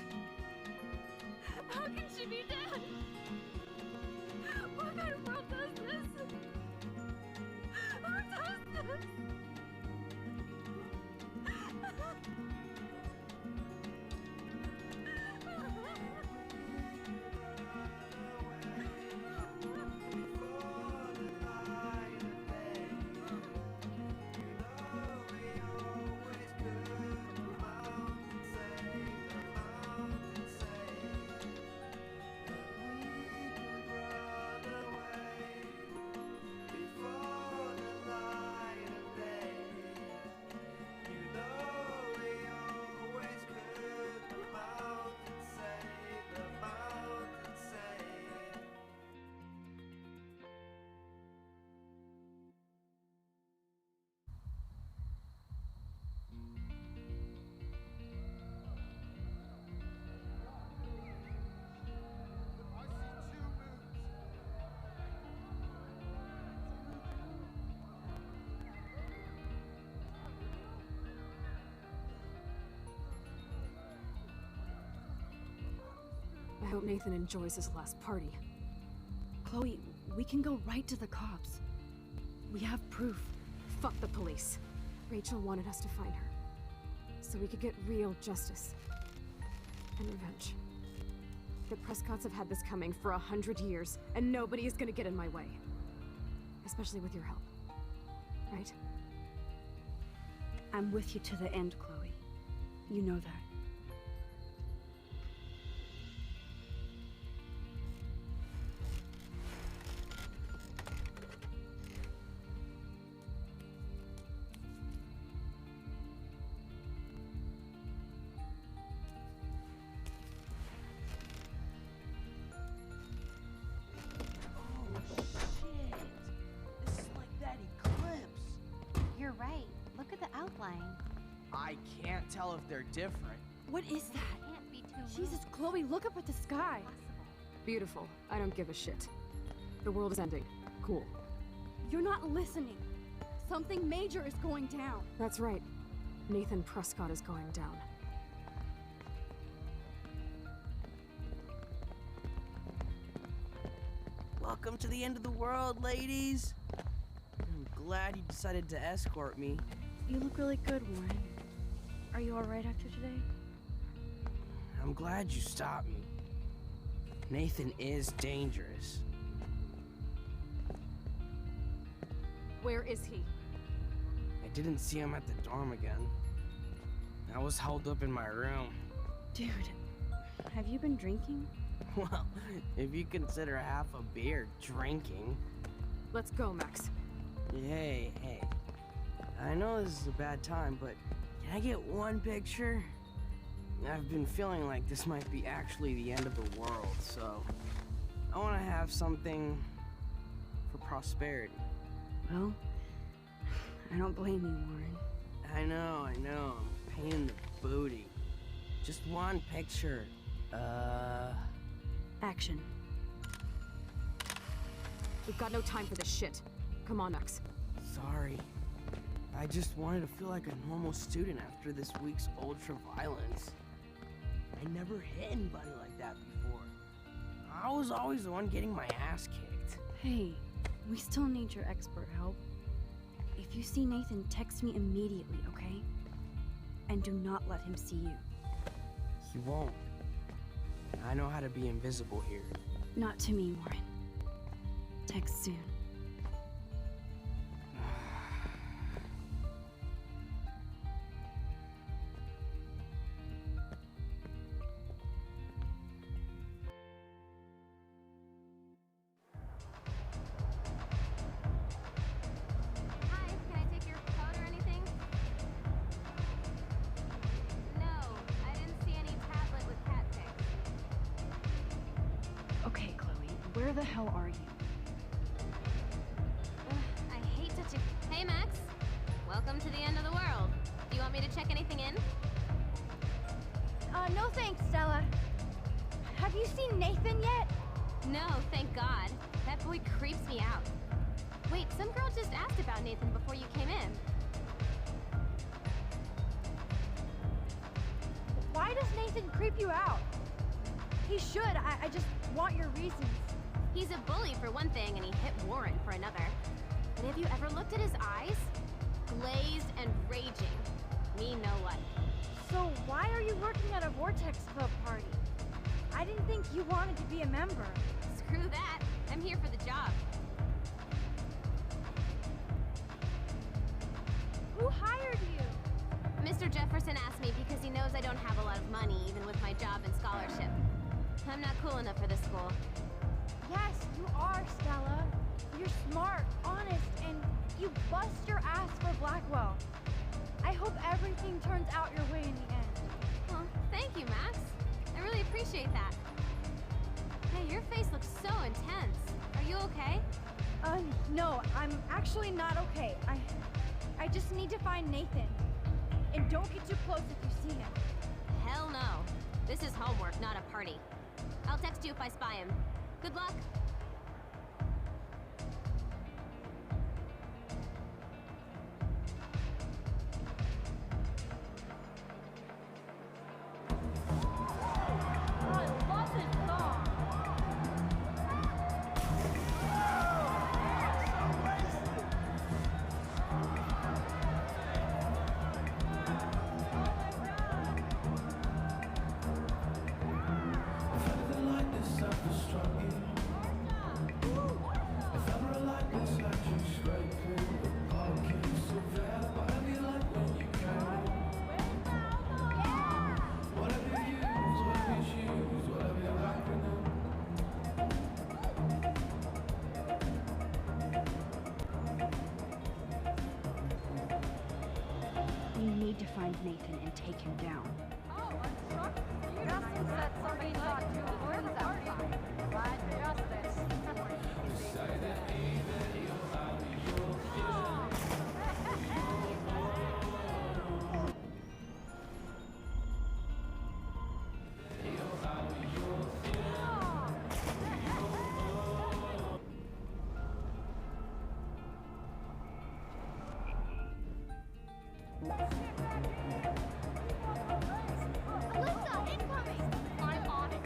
How can she be dead? What kind of world does this? Who does this? I hope Nathan enjoys his last party. Chloe, we can go right to the cops. We have proof. Fuck the police. Rachel wanted us to find her, so we could get real justice and revenge. The Prescotts have had this coming for 100 years, and nobody is gonna get in my way. Especially with your help. Right? I'm with you to the end, Chloe. You know that. You're right. Look at the outline. I can't tell if they're different. What is that? Can't be too Jesus, Chloe, look up at the sky. Beautiful. I don't give a shit. The world is ending. Cool. You're not listening. Something major is going down. That's right. Nathan Prescott is going down. Welcome to the end of the world, ladies. I'm glad you decided to escort me. You look really good, Warren. Are you alright after today? I'm glad you stopped me. Nathan is dangerous. Where is he? I didn't see him at the dorm again. I was holed up in my room. Dude, have you been drinking? Well, if you consider half a beer drinking. Let's go, Max. Hey. I know this is a bad time, but can I get one picture? I've been feeling like this might be actually the end of the world, so I want to have something for prosperity. Well, I don't blame you, Warren. I know. I'm a pain in the booty. Just one picture. Action. We've got no time for this shit. Come on, Max. Sorry. I just wanted to feel like a normal student after this week's ultra-violence. I never hit anybody like that before. I was always the one getting my ass kicked. Hey, we still need your expert help. If you see Nathan, text me immediately, okay? And do not let him see you. He won't. I know how to be invisible here. Not to me, Warren. Text soon. Hi, can I take your code or anything? No, I didn't see any tablet with cat pics. Okay, Chloe, where the hell are you? Hey, Max. Welcome to the end of the world. Do you want me to check anything in? No thanks, Stella. Have you seen Nathan yet? No, thank God. That boy creeps me out. Wait, some girl just asked about Nathan before you came in. Why does Nathan creep you out? He should. I just want your reasons. He's a bully for one thing, and he hit Warren for another. But have you ever looked at his eyes? Glazed and raging. Me know what. So why are you working at a Vortex Club party? I didn't think you wanted to be a member. Screw that. I'm here for the job. Who hired you? Mr. Jefferson asked me because he knows I don't have a lot of money, even with my job and scholarship. I'm not cool enough for this school. Yes, you are, Stella. You're smart, honest, and you bust your ass for Blackwell. I hope everything turns out your way in the end. Well, thank you, Max. I really appreciate that. Hey, your face looks so intense. Are you okay? No, I'm actually not okay. I just need to find Nathan. And don't get too close if you see him. Hell no. This is homework, not a party. I'll text you if I spy him. Good luck. We need to find Nathan and take him down. Oh, I'm shocked. Justin said somebody saw two horns outside. Why justice? Alyssa, incoming! I'm on it.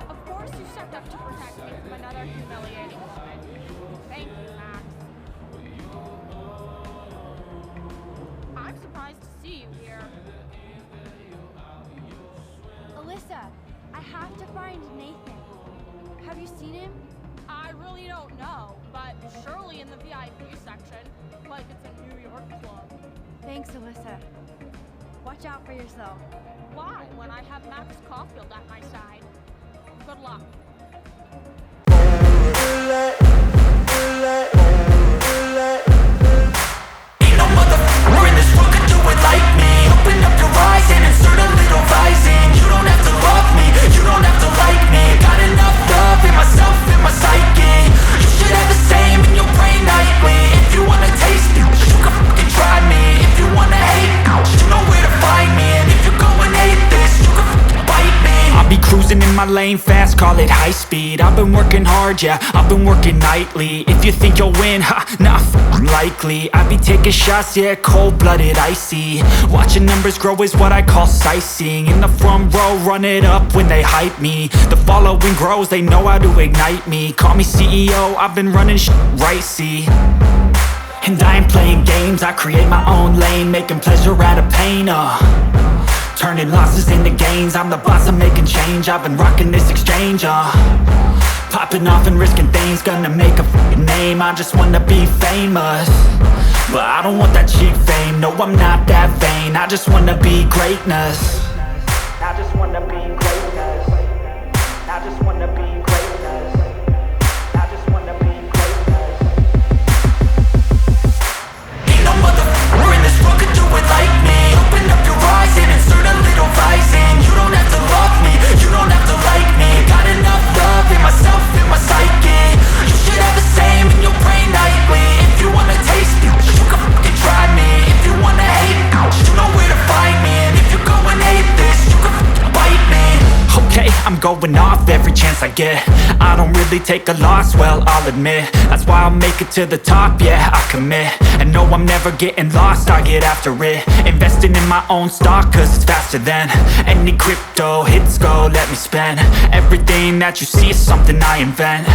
Of course you stepped up to protect me from another humiliating woman. Thank you, Max. I'm surprised to see you here. Alyssa, I have to find Nathan. Have you seen him? I really don't know, but surely in the VIP section, like it's a New York club. Thanks, Alyssa. Watch out for yourself. Why, when I have Max Caulfield at my side? Good luck. Ain't no motherfucker in this world could do it like me. Open up your eyes and insert a little rising. You don't have to love me, you don't have to like me. Got enough love in myself, in my psyche. You should have the same in your brain nightly. If you wanna taste me, you can fucking try me. If you wanna hate, you know where to find me. And if you're going hate this, you can fucking bite me. I'll be cruising in my lane fast, call it high speed. I've been working hard, yeah, I've been working nightly. If you think you'll win, ha, not likely. I be taking shots, yeah, cold-blooded, icy. Watching numbers grow is what I call sightseeing. In the front row, run it up when they hype me. The following grows, they know how to ignite me. Call me CEO, I've been running shit right, see. And I ain't playing games, I create my own lane. Making pleasure out of pain, turning losses into gains. I'm the boss, I'm making change. I've been rocking this exchange, popping off and risking things. Gonna make a fucking name, I just wanna be famous. But I don't want that cheap fame, no I'm not that vain. I just wanna be greatness. I just wanna be greatness. I just wanna be greatness. I just wanna be greatness. Ain't no motherfucker in this world could do it like me. Open up your eyes and insert a little rising. You don't have to love me, you don't have to like me. Got enough love in myself, in my psyche. I'm going off every chance I get. I don't really take a loss, well, I'll admit. That's why I'll make it to the top, yeah, I commit. And no, I'm never getting lost, I get after it. Investing in my own stock, cause it's faster than any crypto hits go, let me spend. Everything that you see is something I invent.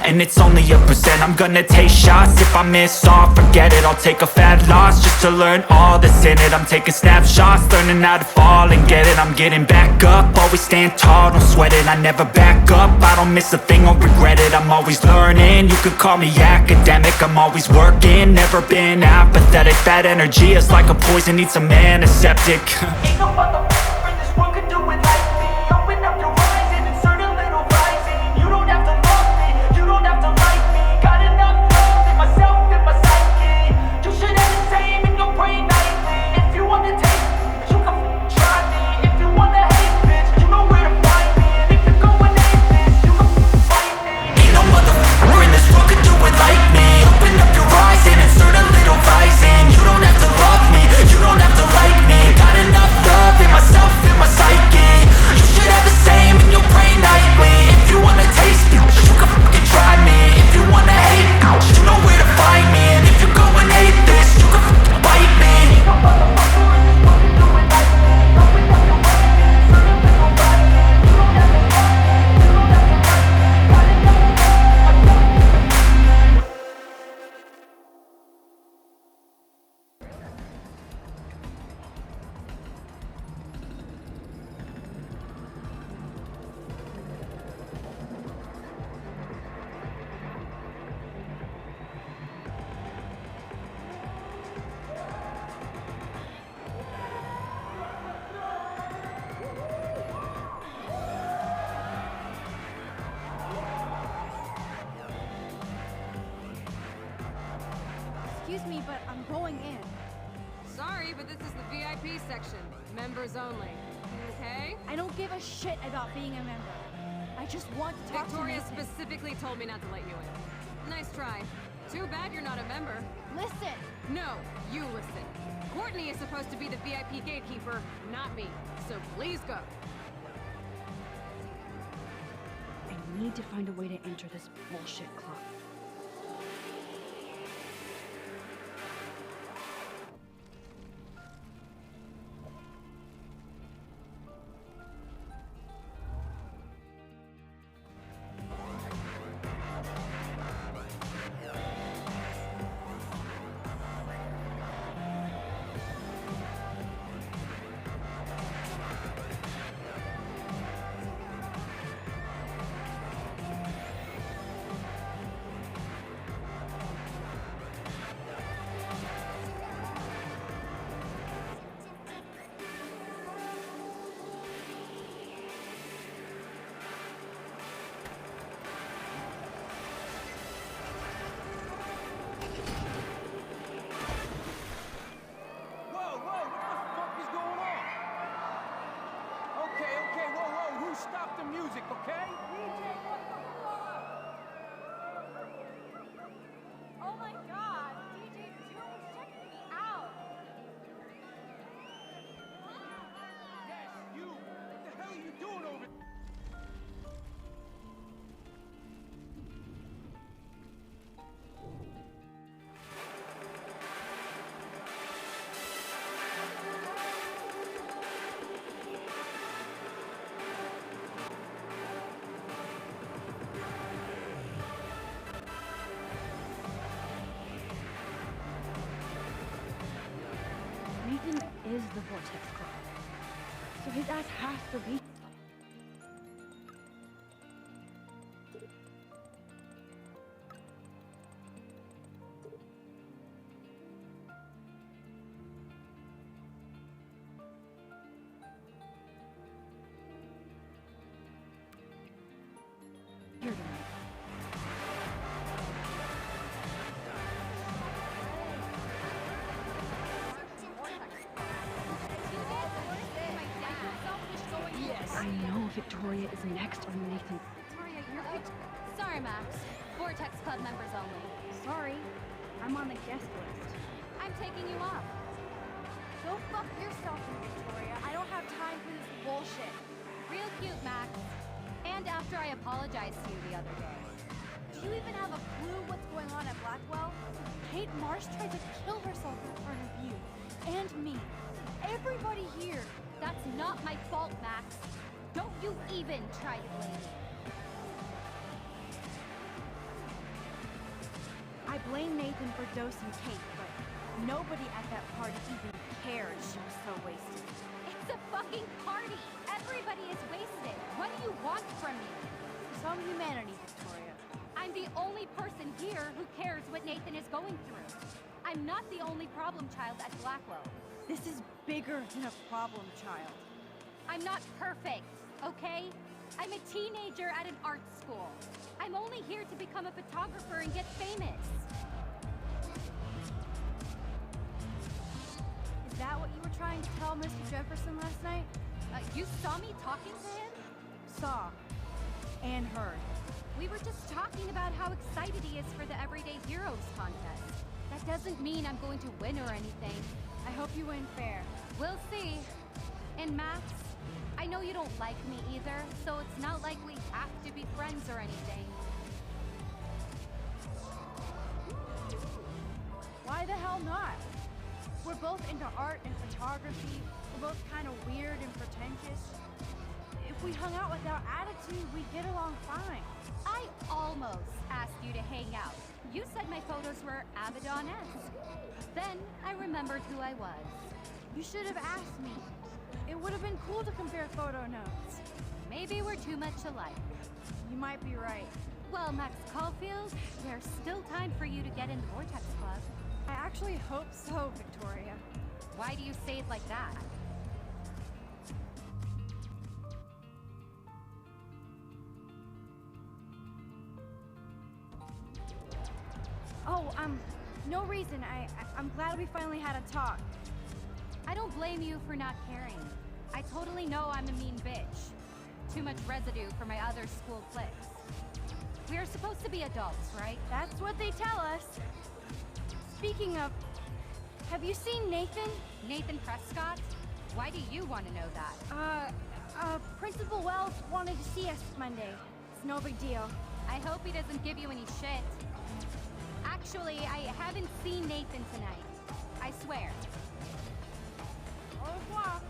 And it's only a percent. I'm gonna take shots. If I miss all, forget it. I'll take a fat loss just to learn all that's in it. I'm taking snapshots, learning how to fall and get it. I'm getting back up, always stand tall, don't sweat it. I never back up, I don't miss a thing or regret it. I'm always learning, you could call me academic. I'm always working, never been apathetic. That energy is like a poison, needs some antiseptic. Ain't no motherfucker in this world could do it like me. Open up your eyes and insert a little rising. You don't have to love me, you don't have to like me. Got enough love in myself, in my psyche. You should have the same in your brain nightly. If you want to taste me, you can try me. If you want to hate, bitch, you know where to find me. And if you're going aimless, you can fight me. Ain't no motherfucker in this world could do it like me. Open up your eyes and insert a little rising. You don't have to love me, you don't have to like me. Got enough love in myself, in my psyche. You should have the same in your brain nightly. If you wanna taste me, you can fucking try me. If you wanna hate, you know where to find me. And if you're going hate this, you can fucking bite me. Ain't no motherfucker in this world can do it like me. Open up your eyes and insert a little rising. You don't have to love me, you don't have to like me. Got enough love in myself. Excuse me, but I'm going in. Sorry, but this is the VIP section. Members only. Okay? I don't give a shit about being a member. I just want to talk Victoria to Nathan. specifically told me not to let you in. Nice try. Too bad you're not a member. Listen! No, you listen. Courtney is supposed to be the VIP gatekeeper, not me. So please go. I need to find a way to enter this bullshit club. Stop the music, okay? Oh my god! DJ Zero is checking me out! Yes, you! What the hell are you doing over there? Nathan is the Vortex Club. So his ass has to be. Here tonight. I know Victoria is next on Nathan. Victoria, you're Sorry, Max. Vortex Club members only. Sorry, I'm on the guest list. I'm taking you off. Go fuck yourself, Victoria. I don't have time for this bullshit. Real cute, Max. And after I apologized to you the other day. Do you even have a clue what's going on at Blackwell? Kate Marsh tried to kill herself in front of you. And me. Everybody here. That's not my fault, Max. Don't you even try to blame me. I blame Nathan for dosing Kate, but nobody at that party even cared she was so wasted. It's a fucking party! Everybody is wasted! What do you want from me? Some humanity, Victoria. I'm the only person here who cares what Nathan is going through. I'm not the only problem child at Blackwell. This is bigger than a problem child. I'm not perfect, okay? I'm a teenager at an art school. I'm only here to become a photographer and get famous. Is that what you were trying to tell Mr. Jefferson last night? You saw me talking to him? Saw. And heard. We were just talking about how excited he is for the Everyday Heroes contest. That doesn't mean I'm going to win or anything. I hope you win fair. We'll see. And Max, I know you don't like me either, so it's not like we have to be friends or anything. Why the hell not? We're both into art and photography. We're both kind of weird and pretentious. If we hung out without attitude, we'd get along fine. I almost asked you to hang out. You said my photos were Abaddon-esque. Then I remembered who I was. You should have asked me. It would have been cool to compare photo notes. Maybe we're too much alike. You might be right. Well, Max Caulfield, there's still time for you to get in the Vortex Club. I actually hope so, Victoria. Why do you say it like that? Oh, no reason. I'm glad we finally had a talk. I don't blame you for not caring. I totally know I'm a mean bitch. Too much residue for my other school cliques. We are supposed to be adults, right? That's what they tell us. Speaking of, have you seen Nathan? Nathan Prescott? Why do you want to know that? Principal Wells wanted to see us Monday. It's no big deal. I hope he doesn't give you any shit. Actually, I haven't seen Nathan tonight. I swear. Au revoir.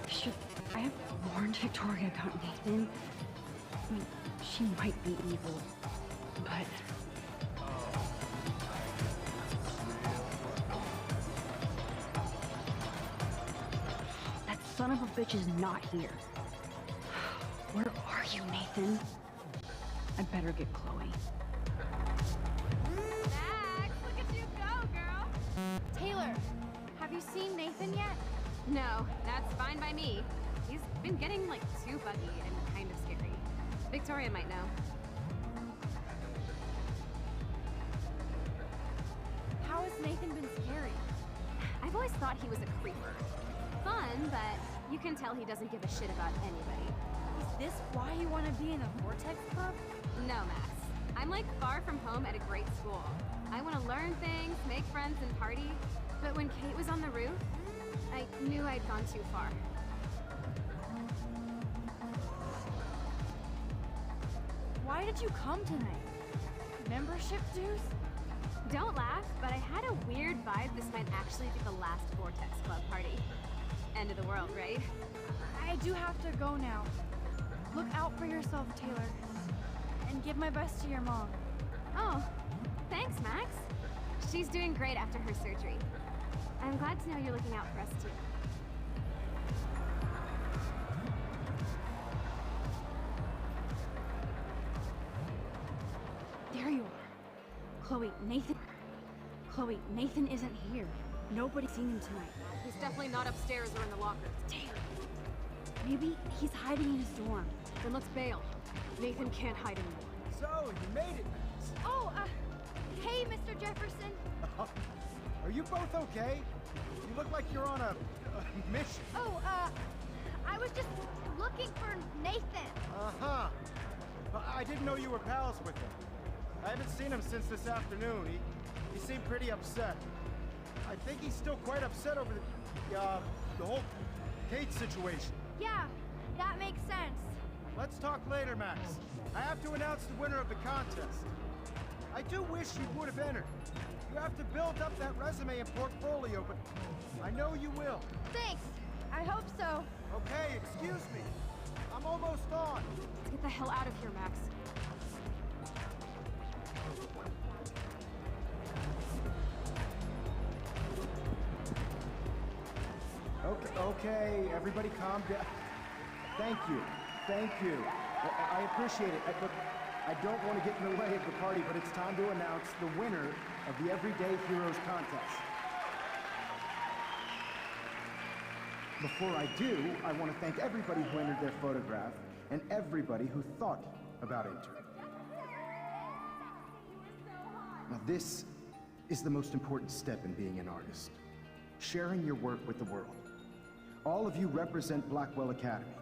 Should I have warned Victoria about Nathan? I mean, she might be evil, but... That son of a bitch is not here. Where are you, Nathan? I better get Chloe. Max, look at you go, girl! Taylor, have you seen Nathan yet? No, that's fine by me. He's been getting, like, too buggy and kind of scary. Victoria might know. How has Nathan been scary? I've always thought he was a creeper. Fun, but you can tell he doesn't give a shit about anybody. Is this why you want to be in a Vortex Club? No, Max. I'm like far from home at a great school. I want to learn things, make friends, and party. But when Kate was on the roof, I knew I'd gone too far. Why did you come tonight? Membership dues? Don't laugh, but I had a weird vibe this might actually be the last Vortex Club party. End of the world, right? I do have to go now. Look out for yourself, Taylor. And give my best to your mom. Oh, thanks, Max. She's doing great after her surgery. I'm glad to know you're looking out for us, too. There you are. Chloe, Nathan isn't here. Nobody's seen him tonight. He's definitely not upstairs or in the lockers. Taylor. Maybe he's hiding in his dorm. Then let's bail. Nathan can't hide anymore. So, you made it, Max. Oh, hey, Mr. Jefferson. Are you both okay? You look like you're on a mission. Oh, I was just looking for Nathan. Uh-huh. I didn't know you were pals with him. I haven't seen him since this afternoon. He seemed pretty upset. I think he's still quite upset over the whole Kate situation. Yeah, that makes sense. Let's talk later, Max. I have to announce the winner of the contest. I do wish you would have entered. You have to build up that resume and portfolio, but I know you will. Thanks. I hope so. Okay, excuse me. I'm almost on. Let's get the hell out of here, Max. Okay, everybody calm down. Thank you. Thank you. I appreciate it. But I don't want to get in the way of the party, but it's time to announce the winner of the Everyday Heroes contest. Before I do, I want to thank everybody who entered their photograph and everybody who thought about entering. Now, this is the most important step in being an artist. Sharing your work with the world. All of you represent Blackwell Academy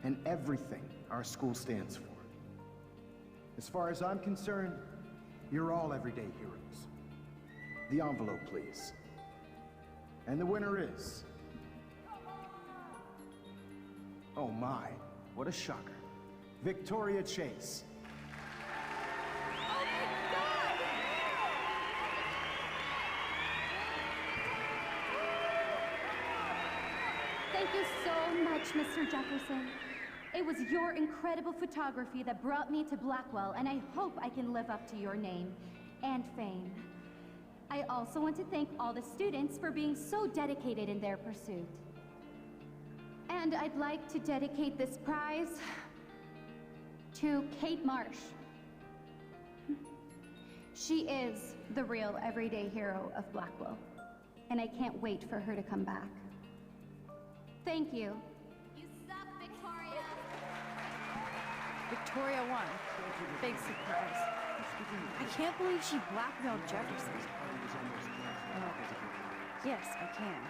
and everything our school stands for. As far as I'm concerned, you're all everyday heroes. The envelope, please. And the winner is... Oh my, what a shocker. Victoria Chase. Thank you so much, Mr. Jefferson. It was your incredible photography that brought me to Blackwell, and I hope I can live up to your name and fame. I also want to thank all the students for being so dedicated in their pursuit. And I'd like to dedicate this prize to Kate Marsh. She is the real everyday hero of Blackwell, and I can't wait for her to come back. Thank you. You suck, Victoria. Victoria won. Big surprise. I can't believe she blackmailed Jefferson. Oh, yes, I can.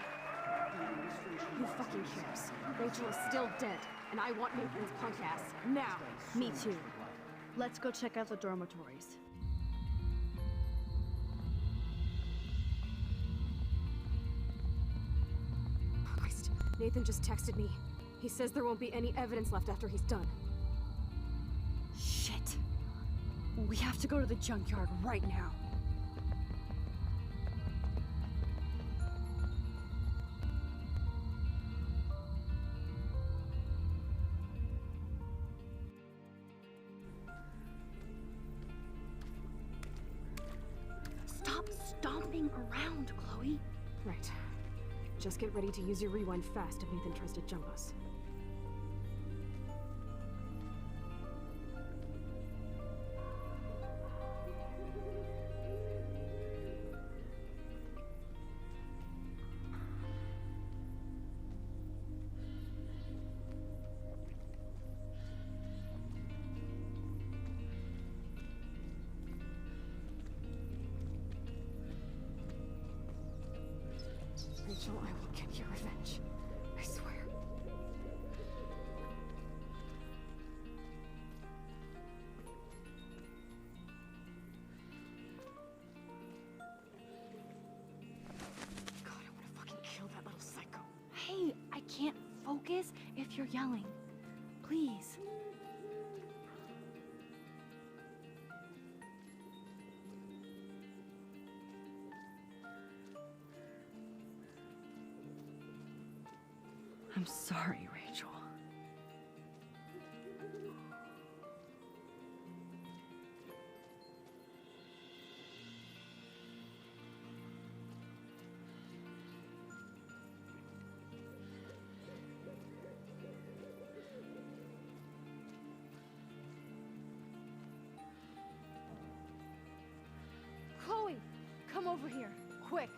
Who fucking cares? Rachel is still dead, and I want Nathan's punk ass now. Me too. Let's go check out the dormitories. Christ, Nathan just texted me. He says there won't be any evidence left after he's done. Shit. We have to go to the junkyard right now. Stop stomping around, Chloe. Right. Just get ready to use your rewind fast if Nathan tries to jump us. Rachel, I will get your revenge. I swear. God, I want to fucking kill that little psycho. Hey, I can't focus if you're yelling. Please. I'm sorry, Rachel. Chloe, come over here, quick.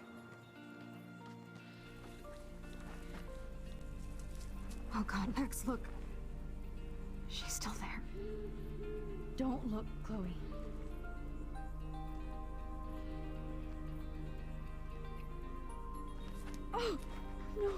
Oh God, Max, look. She's still there. Don't look, Chloe. Oh, no.